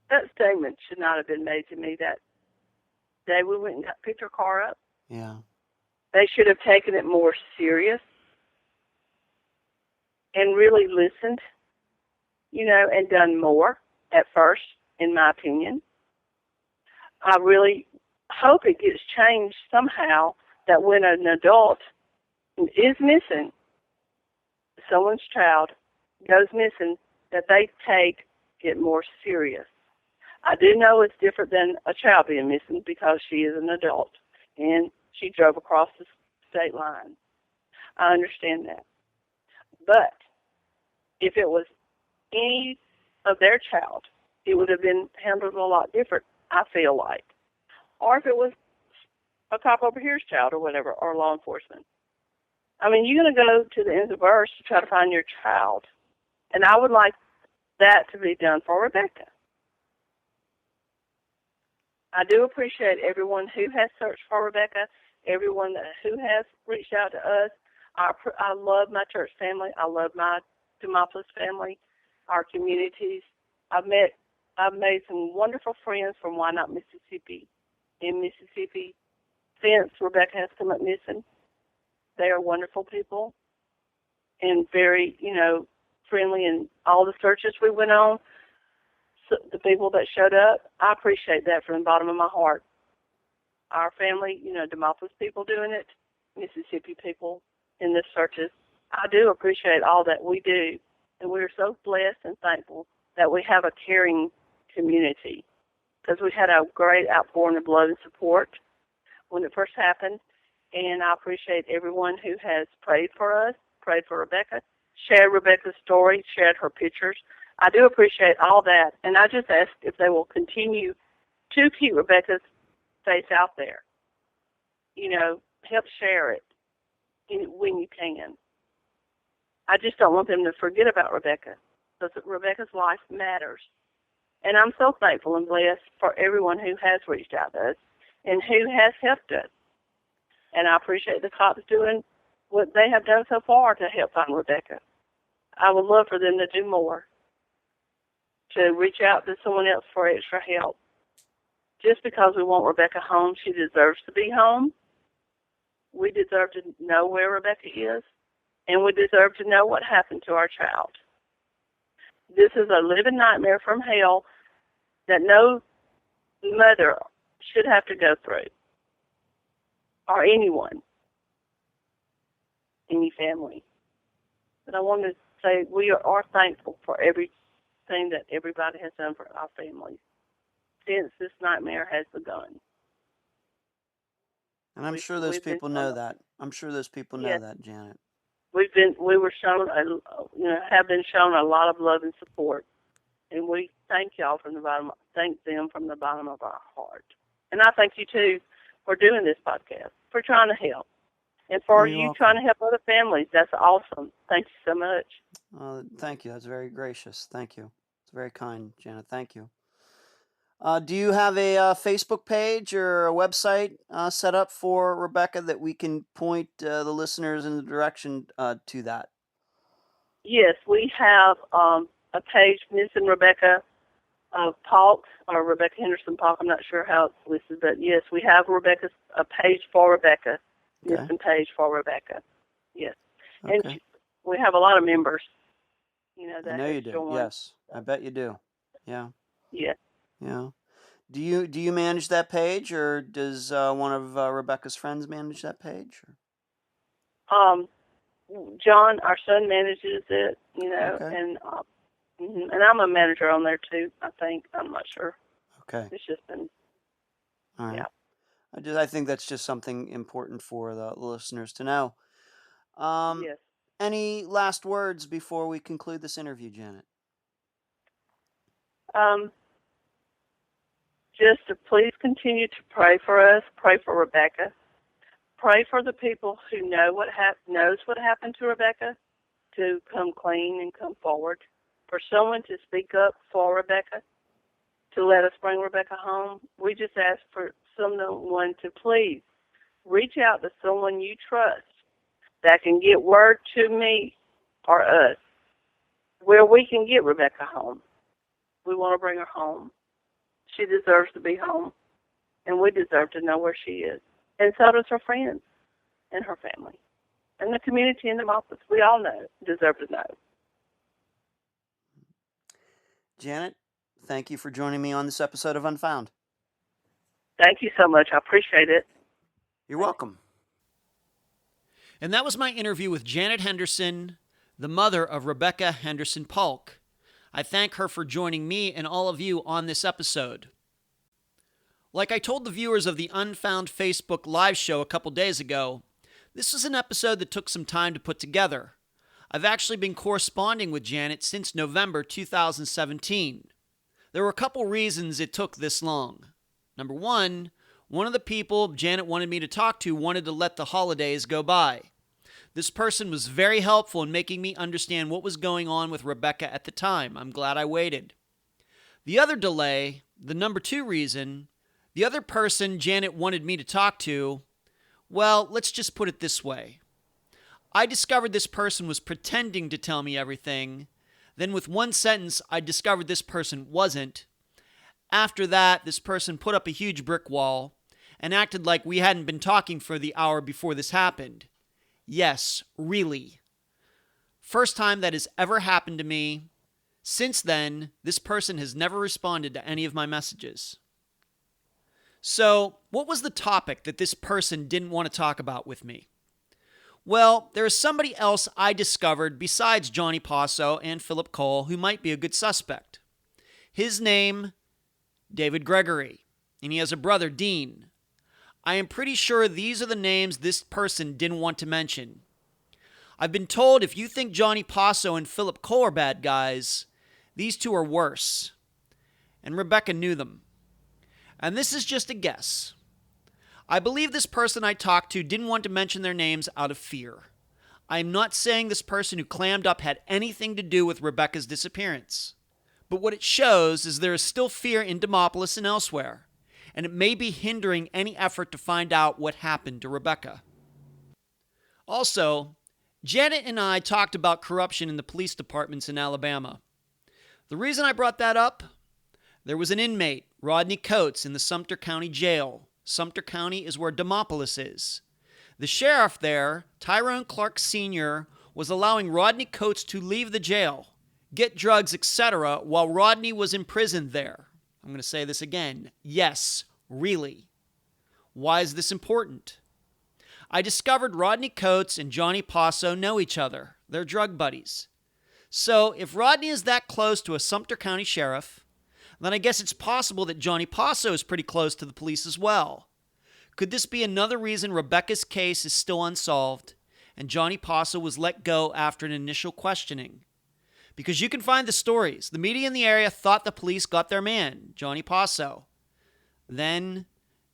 That statement should not have been made to me that day we went and picked her car up. Yeah. They should have taken it more serious and really listened, and done more at first, in my opinion. I really hope it gets changed somehow that when an adult is missing, someone's child goes missing, that they take it more serious. I do know it's different than a child being missing because she is an adult and she drove across the state line. I understand that. But if it was any of their child, it would have been handled a lot different, I feel like. Or if it was a cop over here's child or whatever, or law enforcement. I mean, you're going to go to the ends of earth to try to find your child. And I would like that to be done for Rebecca. I do appreciate everyone who has searched for Rebecca, everyone who has reached out to us. I love my church family. I love my Demopolis family, our communities. I've made some wonderful friends from Why Not Mississippi in Mississippi since Rebecca has come up missing. They are wonderful people and very, friendly. And all the searches we went on, so the people that showed up, I appreciate that from the bottom of my heart. Our family, Demopolis people doing it, Mississippi people in the searches, I do appreciate all that we do. And we're so blessed and thankful that we have a caring community, because we had a great outpouring of love and support when it first happened. And I appreciate everyone who has prayed for us, prayed for Rebecca, shared Rebecca's story, shared her pictures. I do appreciate all that. And I just ask if they will continue to keep Rebecca's face out there. Help share it when you can. I just don't want them to forget about Rebecca, because Rebecca's life matters. And I'm so thankful and blessed for everyone who has reached out to us and who has helped us. And I appreciate the cops doing what they have done so far to help find Rebecca. I would love for them to do more, to reach out to someone else for extra help. Just because we want Rebecca home, she deserves to be home. We deserve to know where Rebecca is, and we deserve to know what happened to our child. This is a living nightmare from hell that no mother should have to go through, or anyone, any family. But I want to say we are thankful for everything that everybody has done for our families since this nightmare has begun. And I'm sure those people know that. I'm sure those people know that, Janet. We were shown, have been shown a lot of love and support, and we thank them from the bottom of our heart. And I thank you too for doing this podcast, for trying to help, and for you trying to help other families. That's awesome. Thank you so much. Thank you. That's very gracious. Thank you. It's very kind, Janet. Thank you. Do you have a Facebook page or a website set up for Rebecca that we can point the listeners in the direction to that? Yes, we have a page, Missing Rebecca Paulk, or Rebecca Henderson Paulk. I'm not sure how it's listed, but yes, we have a page for Rebecca, Missing page for Rebecca. Yes, and we have a lot of members. I know you do. Yes, I bet you do. Yeah. Yes. Yeah. Do you manage that page, or does one of Rebecca's friends manage that page? Um, John, our son, manages it, Okay. and I'm a manager on there too. I think I'm not sure. Okay. It's just been, All right. yeah. I think that's just something important for the listeners to know. Um, Yes. any last words before we conclude this interview, Janet? Um, just to please continue to pray for us. Pray for Rebecca. Pray for the people who knows what happened to Rebecca to come clean and come forward. For someone to speak up for Rebecca, to let us bring Rebecca home. We just ask for someone to please reach out to someone you trust that can get word to me or us where we can get Rebecca home. We want to bring her home. She deserves to be home, and we deserve to know where she is. And so does her friends and her family. And the community in Demopolis, we all deserve to know. Janet, thank you for joining me on this episode of Unfound. Thank you so much. I appreciate it. You're welcome. And that was my interview with Janet Henderson, the mother of Rebecca Henderson Paulk. I thank her for joining me and all of you on this episode. Like I told the viewers of the Unfound Facebook live show a couple days ago, this is an episode that took some time to put together. I've actually been corresponding with Janet since November 2017. There were a couple reasons it took this long. Number one of the people Janet wanted me to talk to wanted to let the holidays go by. This person was very helpful in making me understand what was going on with Rebecca at the time. I'm glad I waited. The other delay, the number two reason, the other person Janet wanted me to talk to, well, let's just put it this way. I discovered this person was pretending to tell me everything. Then with one sentence, I discovered this person wasn't. After that, this person put up a huge brick wall and acted like we hadn't been talking for the hour before this happened. Yes, really. First time that has ever happened to me. Since then, this person has never responded to any of my messages. So, what was the topic that this person didn't want to talk about with me? Well, there is somebody else I discovered besides Johnny Passo and Phillip Cole who might be a good suspect. His name, David Gregory, and he has a brother, Dean. I am pretty sure these are the names this person didn't want to mention. I've been told if you think Johnny Passo and Phillip Cole are bad guys, these two are worse. And Rebecca knew them. And this is just a guess. I believe this person I talked to didn't want to mention their names out of fear. I am not saying this person who clammed up had anything to do with Rebecca's disappearance. But what it shows is there is still fear in Demopolis and elsewhere, and it may be hindering any effort to find out what happened to Rebecca. Also, Janet and I talked about corruption in the police departments in Alabama. The reason I brought that up? There was an inmate, Rodney Coates, in the Sumter County Jail. Sumter County is where Demopolis is. The sheriff there, Tyrone Clark Sr., was allowing Rodney Coates to leave the jail, get drugs, etc., while Rodney was imprisoned there. I'm going to say this again. Yes, really. Why is this important? I discovered Rodney Coates and Johnny Passo know each other. They're drug buddies. So if Rodney is that close to a Sumter County sheriff, then I guess it's possible that Johnny Passo is pretty close to the police as well. Could this be another reason Rebecca's case is still unsolved and Johnny Passo was let go after an initial questioning? Because you can find the stories. The media in the area thought the police got their man, Johnny Passo. Then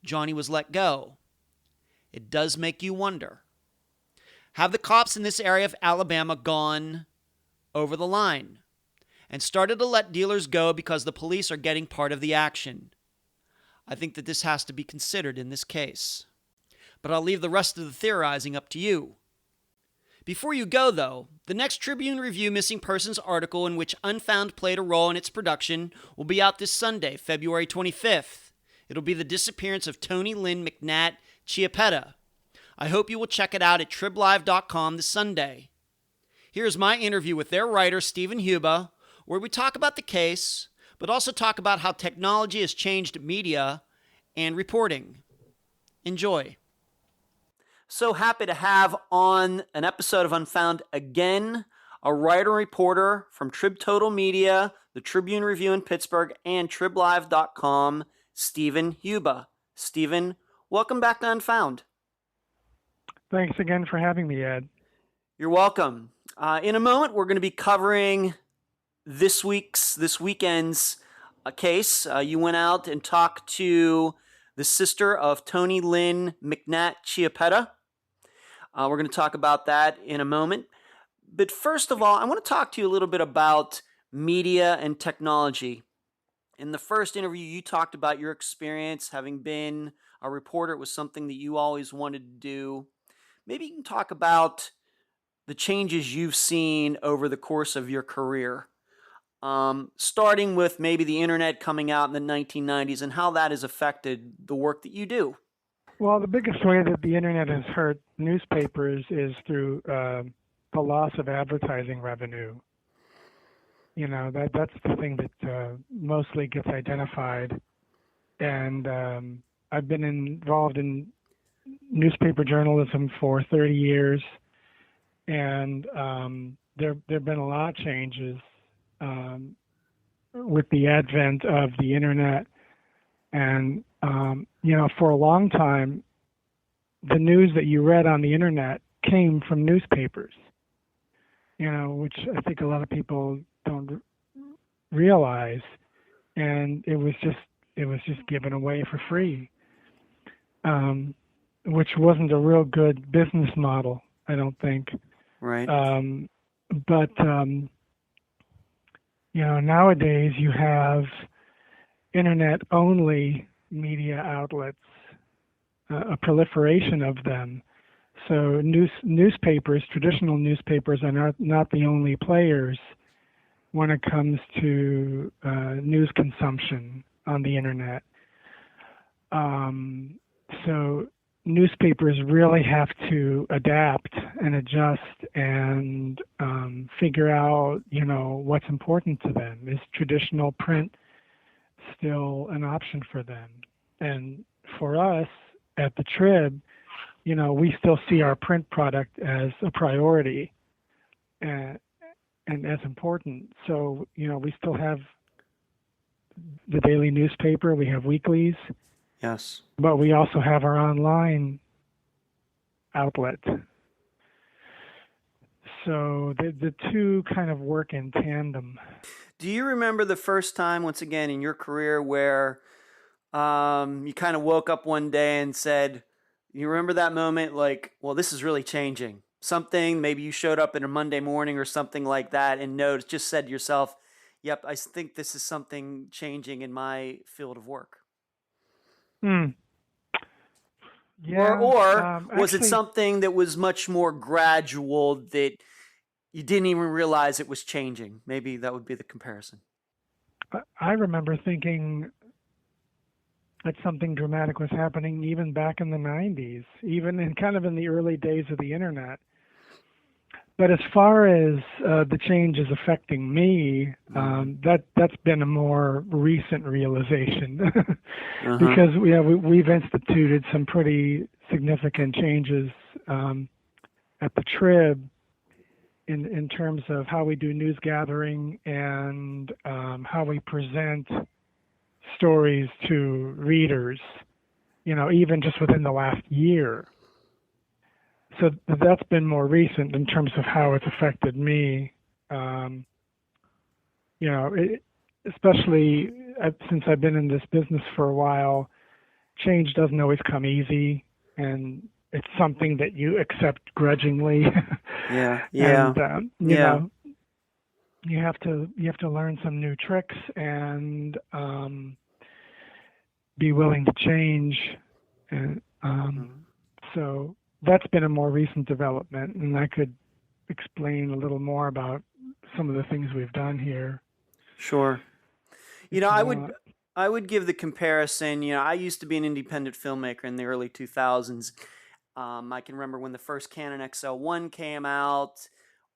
Johnny was let go. It does make you wonder. Have the cops in this area of Alabama gone over the line and started to let dealers go because the police are getting part of the action? I think that this has to be considered in this case. But I'll leave the rest of the theorizing up to you. Before you go, though, the next Tribune Review Missing Persons article in which Unfound played a role in its production will be out this Sunday, February 25th. It'll be the disappearance of Tony Lynn McNatt Chiappetta. I hope you will check it out at triblive.com this Sunday. Here's my interview with their writer, Stephen Huba, where we talk about the case, but also talk about how technology has changed media and reporting. Enjoy. So happy to have on an episode of Unfound again, a writer and reporter from Trib Total Media, the Tribune Review in Pittsburgh, and TribLive.com, Stephen Huba. Stephen, welcome back to Unfound. Thanks again for having me, Ed. You're welcome. In a moment, we're going to be covering this weekend's case. You went out and talked to the sister of Tony Lynn McNatt Chiappetta. We're going to talk about that in a moment. But first of all, I want to talk to you a little bit about media and technology. In the first interview, you talked about your experience having been a reporter. It was something that you always wanted to do. Maybe you can talk about the changes you've seen over the course of your career, starting with maybe the internet coming out in the 1990s and how that has affected the work that you do. Well, the biggest way that the internet has hurt newspapers is through the loss of advertising revenue. You know, that's the thing that mostly gets identified. And I've been involved in newspaper journalism for 30 years, and there have been a lot of changes with the advent of the internet. And, you know, for a long time, the news that you read on the internet came from newspapers, you know, which I think a lot of people don't realize. And it was just given away for free, which wasn't a real good business model, I don't think. Right. But you know, nowadays you have internet-only media outlets, a proliferation of them. So newspapers, traditional newspapers, are not the only players when it comes to news consumption on the internet. So newspapers really have to adapt and adjust and figure out, you know, what's important to them. Is traditional print still an option for them? And for us at the Trib, you know, we still see our print product as a priority and as important. So, you know, we still have the daily newspaper, we have weeklies. Yes. But we also have our online outlet. So the two kind of work in tandem. Do you remember the first time, once again, in your career where you kind of woke up one day and said, you remember that moment like, well, this is really changing? Something, maybe you showed up in a Monday morning or something like that and just said to yourself, yep, I think this is something changing in my field of work. Yeah, or was it something that was much more gradual that you didn't even realize it was changing? Maybe that would be the comparison. I remember thinking that something dramatic was happening even back in the 90s, even in kind of in the early days of the internet. But as far as the changes affecting me, that's been a more recent realization because we've instituted some pretty significant changes at the Trib in terms of how we do news gathering and how we present stories to readers, you know, even just within the last year. So that's been more recent in terms of how it's affected me. You know, especially since I've been in this business for a while, change doesn't always come easy, and it's something that you accept grudgingly. Yeah. And you know, you have to learn some new tricks and be willing to change. And so that's been a more recent development, and I could explain a little more about some of the things we've done here. Sure. You know, I would give the comparison. You know, I used to be an independent filmmaker in the early 2000s. I can remember when the first Canon XL1 came out.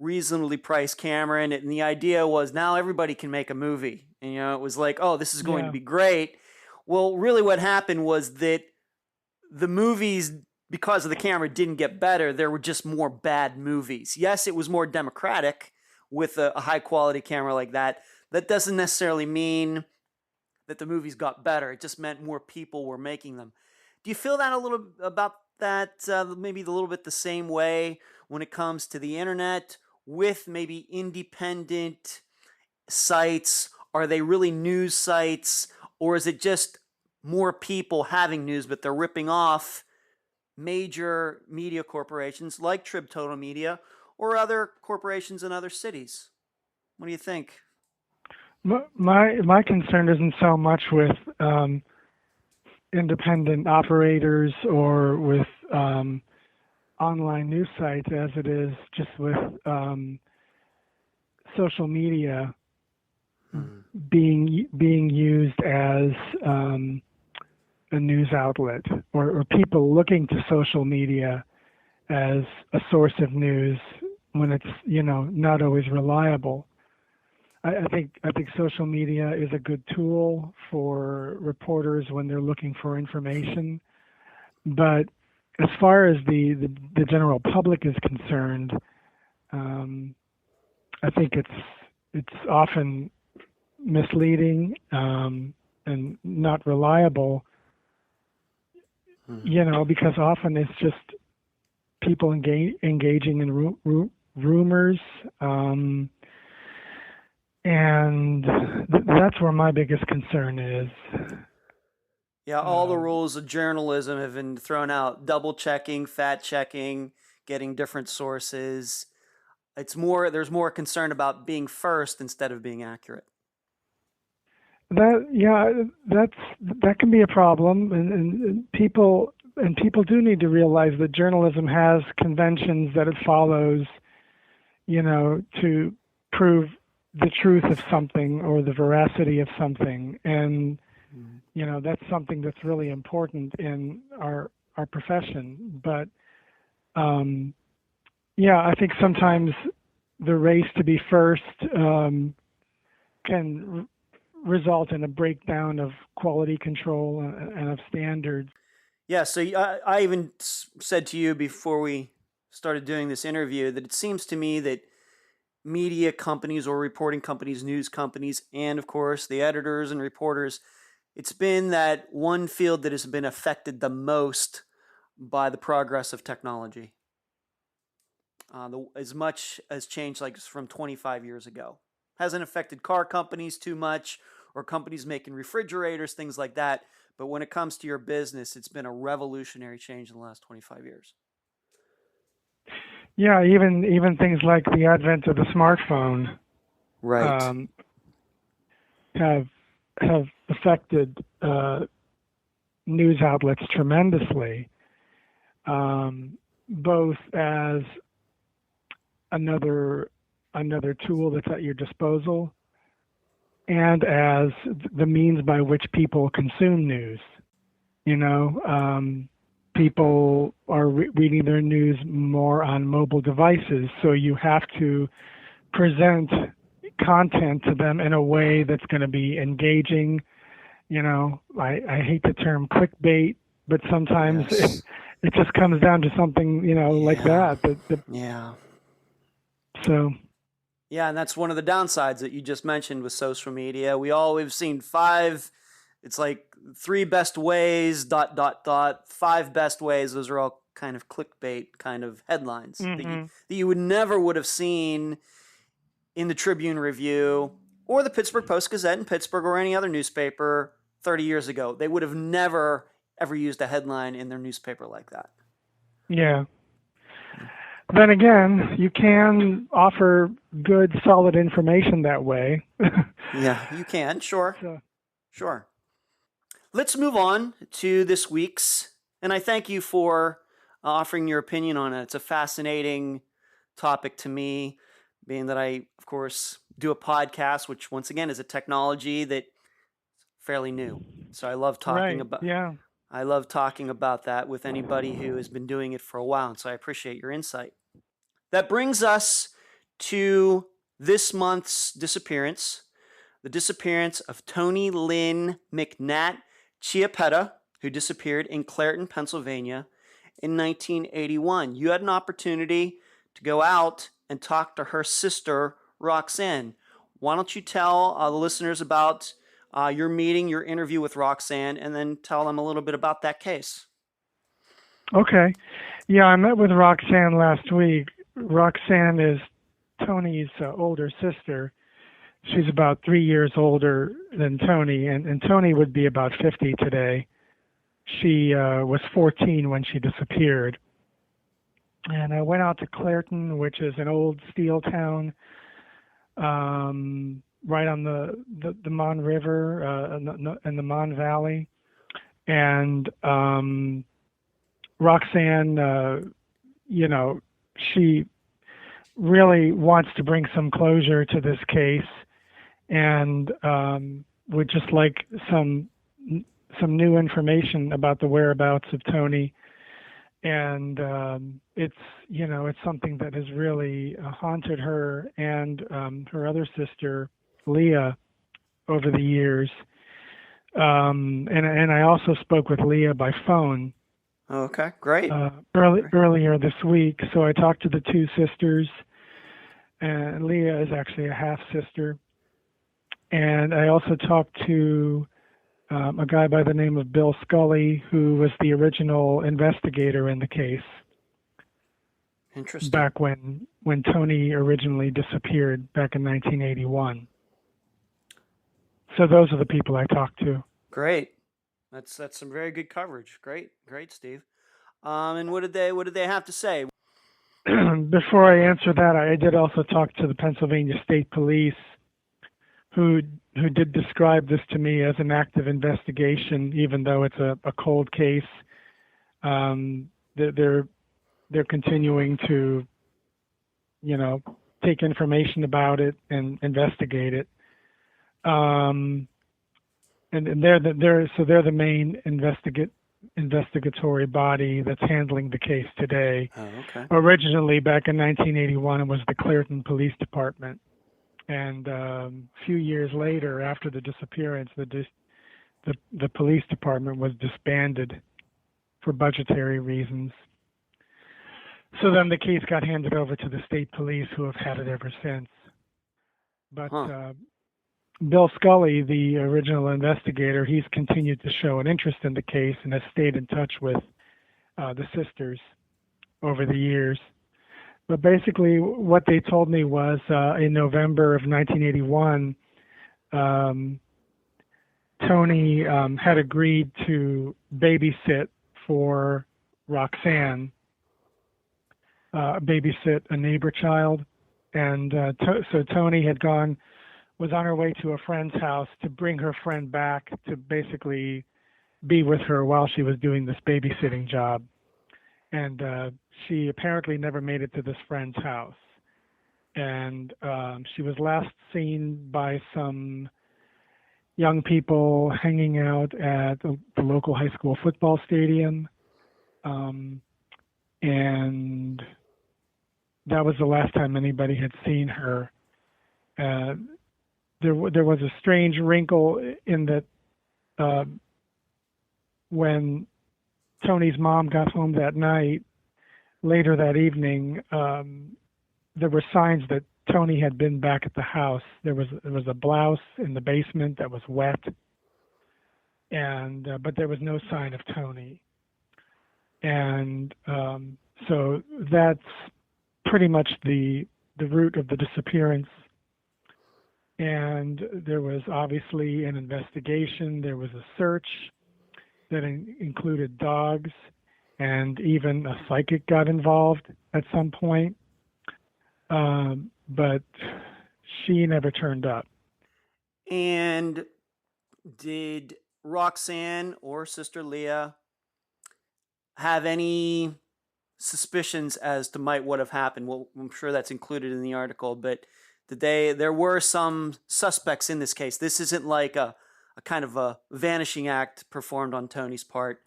reasonably priced camera in it, and the idea was now everybody can make a movie. And it was like, oh, this is going to be great. Well, really, what happened was that the movies, because of the camera, didn't get better. There were just more bad movies. Yes, it was more democratic with a high quality camera like that. That doesn't necessarily mean that the movies got better. It just meant more people were making them. Do you feel that a little about that? Maybe a little bit the same way when it comes to the internet with maybe independent sites. Are they really news sites, or is it just more people having news, but they're ripping off major media corporations like Trib Total Media or other corporations in other cities? What do you think? My concern isn't so much with independent operators or with online news sites as it is just with social media being used as a news outlet, or people looking to social media as a source of news when it's not always reliable. I think social media is a good tool for reporters when they're looking for information, but as far as the general public is concerned, I think it's often misleading and not reliable. Because often it's just people engaging in rumors. And that's where my biggest concern is. Yeah, all the rules of journalism have been thrown out. Double checking, fact checking, getting different sources. There's more concern about being first instead of being accurate. That can be a problem, and people do need to realize that journalism has conventions that it follows, to prove the truth of something or the veracity of something, and that's something that's really important in our profession. But I think sometimes the race to be first can result in a breakdown of quality control and of standards. Yeah, so I even said to you before we started doing this interview that it seems to me that media companies or reporting companies, news companies, and of course the editors and reporters, it's been that one field that has been affected the most by the progress of technology. As much as changed like from 25 years ago. Hasn't affected car companies too much or companies making refrigerators, things like that. But when it comes to your business, it's been a revolutionary change in the last 25 years. Yeah, even things like the advent of the smartphone, right, have affected news outlets tremendously, both as another tool that's at your disposal and as the means by which people consume news. People are reading their news more on mobile devices, so you have to present content to them in a way that's going to be engaging. I hate the term clickbait, but sometimes it just comes down to something, like that. Yeah. So. Yeah, and that's one of the downsides that you just mentioned with social media. We've seen 5, it's like 3 best ways, ... 5 best ways. Those are all kind of clickbait kind of headlines that you would have seen in the Tribune Review or the Pittsburgh Post-Gazette in Pittsburgh or any other newspaper 30 years ago. They would have never, ever used a headline in their newspaper like that. Yeah. Then again, you can offer good, solid information that way. Yeah, you can. Sure. So. Sure. Let's move on to this week's, and I thank you for offering your opinion on it. It's a fascinating topic to me, being that I, of course, do a podcast, which once again is a technology that's fairly new. So I love talking I love talking about that with anybody who has been doing it for a while, and so I appreciate your insight. That brings us to this month's disappearance, the disappearance of Tony Lynn McNatt Chiappetta, who disappeared in Clairton, Pennsylvania in 1981. You had an opportunity to go out and talk to her sister, Roxanne. Why don't you tell the listeners about your meeting, your interview with Roxanne, and then tell them a little bit about that case? Okay. Yeah, I met with Roxanne last week. Roxanne is Tony's older sister. She's about 3 years older than Tony, and Tony would be about 50 today. She was 14 when she disappeared. And I went out to Clairton, which is an old steel town, right on the Mon River in the Mon Valley. And Roxanne, she really wants to bring some closure to this case, and would just like some new information about the whereabouts of Tony. And it's something that has really haunted her and her other sister Leah over the years. And I also spoke with Leah by phone. Okay, great. Earlier this week. So I talked to the two sisters, and Leah is actually a half sister. And I also talked to a guy by the name of Bill Scully, who was the original investigator in the case. Interesting. Back when Tony originally disappeared back in 1981. So those are the people I talked to. Great. That's some very good coverage. Great, Steve. And what did they have to say? Before I answer that, I did also talk to the Pennsylvania State Police, who did describe this to me as an active investigation, even though it's a cold case. They're continuing to, take information about it and investigate it. And they're the main investigatory body that's handling the case today. Oh, okay. Originally, back in 1981, it was the Clairton Police Department, and a few years later, after the disappearance, the police department was disbanded for budgetary reasons. So then the case got handed over to the state police, who have had it ever since. But Bill Scully, the original investigator, he's continued to show an interest in the case and has stayed in touch with the sisters over the years. But basically what they told me was in November of 1981, Tony had agreed to babysit for Roxanne, babysit a neighbor child. And so Tony was on her way to a friend's house to bring her friend back to basically be with her while she was doing this babysitting job. And she apparently never made it to this friend's house. And she was last seen by some young people hanging out at the local high school football stadium. And that was the last time anybody had seen her. There was a strange wrinkle in that when Tony's mom got home that night, later that evening, there were signs that Tony had been back at the house. There was a blouse in the basement that was wet, and but there was no sign of Tony. And so that's pretty much the root of the disappearance. And there was obviously an investigation. There was a search that included dogs, and even a psychic got involved at some point. But she never turned up. And did Roxanne or Sister Leah have any suspicions as to what have happened? Well, I'm sure that's included in the article, but there were some suspects in this case. This isn't like a kind of a vanishing act performed on Tony's part.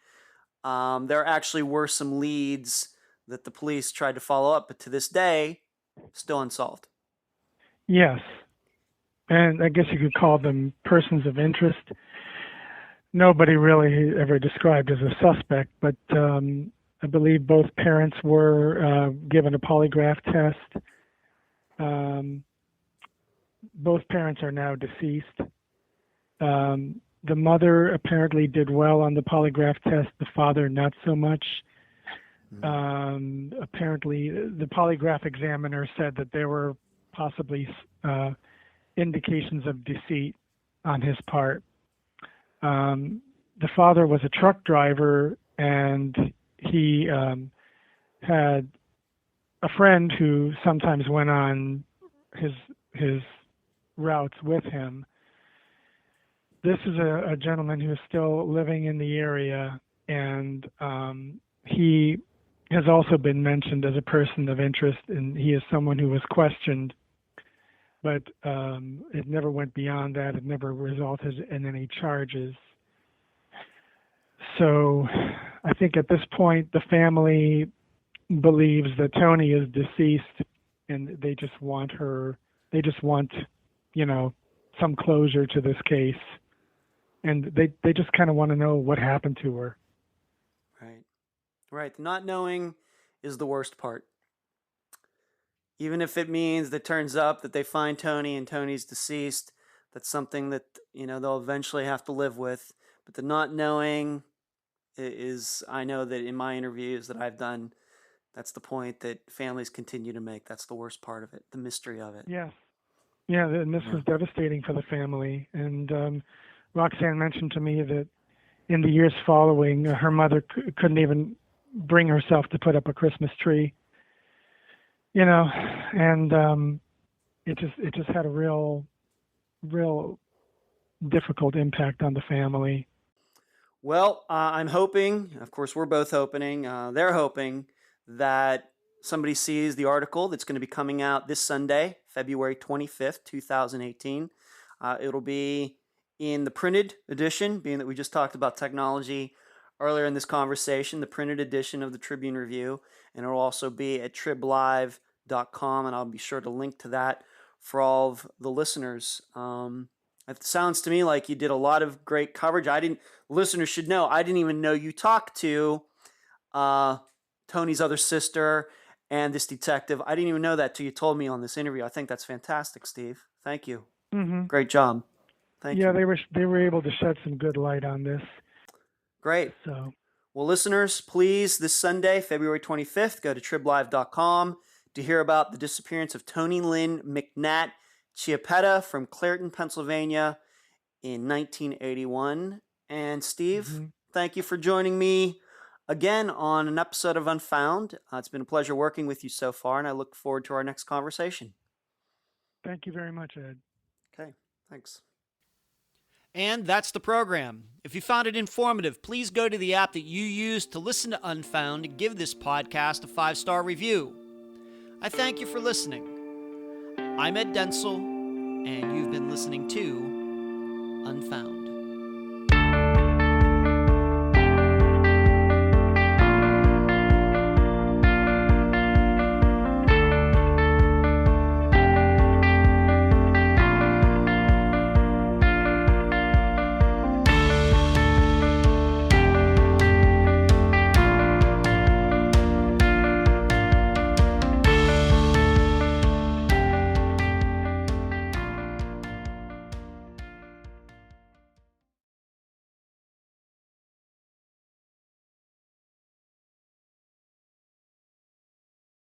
There actually were some leads that the police tried to follow up, but to this day, still unsolved. Yes. And I guess you could call them persons of interest. Nobody really ever described as a suspect, but I believe both parents were given a polygraph test. Um, both parents are now deceased. The mother apparently did well on the polygraph test, the father not so much. Apparently, the polygraph examiner said that there were possibly indications of deceit on his part. The father was a truck driver, and he had a friend who sometimes went on his routes with him. This is a gentleman who is still living in the area, and he has also been mentioned as a person of interest, and he is someone who was questioned, but it never went beyond that. It never resulted in any charges. So I think at this point, the family believes that Tony is deceased, and they just want, some closure to this case. And they just kind of want to know what happened to her. Right. Right. Not knowing is the worst part. Even if it means that turns up that they find Tony and Tony's deceased, that's something that, they'll eventually have to live with. But the not knowing is, I know that in my interviews that I've done, that's the point that families continue to make. That's the worst part of it, the mystery of it. Yes. Yeah, and this was devastating for the family. And Roxanne mentioned to me that in the years following, her mother couldn't even bring herself to put up a Christmas tree. And it just had a real difficult impact on the family. Well, I'm hoping, of course, we're both hoping, they're hoping that somebody sees the article that's going to be coming out this Sunday, February 25th, 2018. It'll be in the printed edition, being that we just talked about technology earlier in this conversation, the printed edition of the Tribune Review, and it'll also be at triblive.com, and I'll be sure to link to that for all of the listeners. It sounds to me like you did a lot of great coverage. Listeners should know, I didn't even know you talked to Tony's other sister and this detective. I didn't even know that till you told me on this interview. I think that's fantastic, Steve. Thank you. Mm-hmm. Great job. Thank you. Yeah, they were able to shed some good light on this. Great. So, well, listeners, please, this Sunday, February 25th, go to triblive.com to hear about the disappearance of Tony Lynn McNatt Chiappetta from Clairton, Pennsylvania in 1981. And Steve, thank you for joining me again on an episode of Unfound. It's been a pleasure working with you so far, and I look forward to our next conversation. Thank you very much, Ed. Okay, thanks. And that's the program. If you found it informative, please go to the app that you use to listen to Unfound and give this podcast a 5-star review. I thank you for listening. I'm Ed Densel, and you've been listening to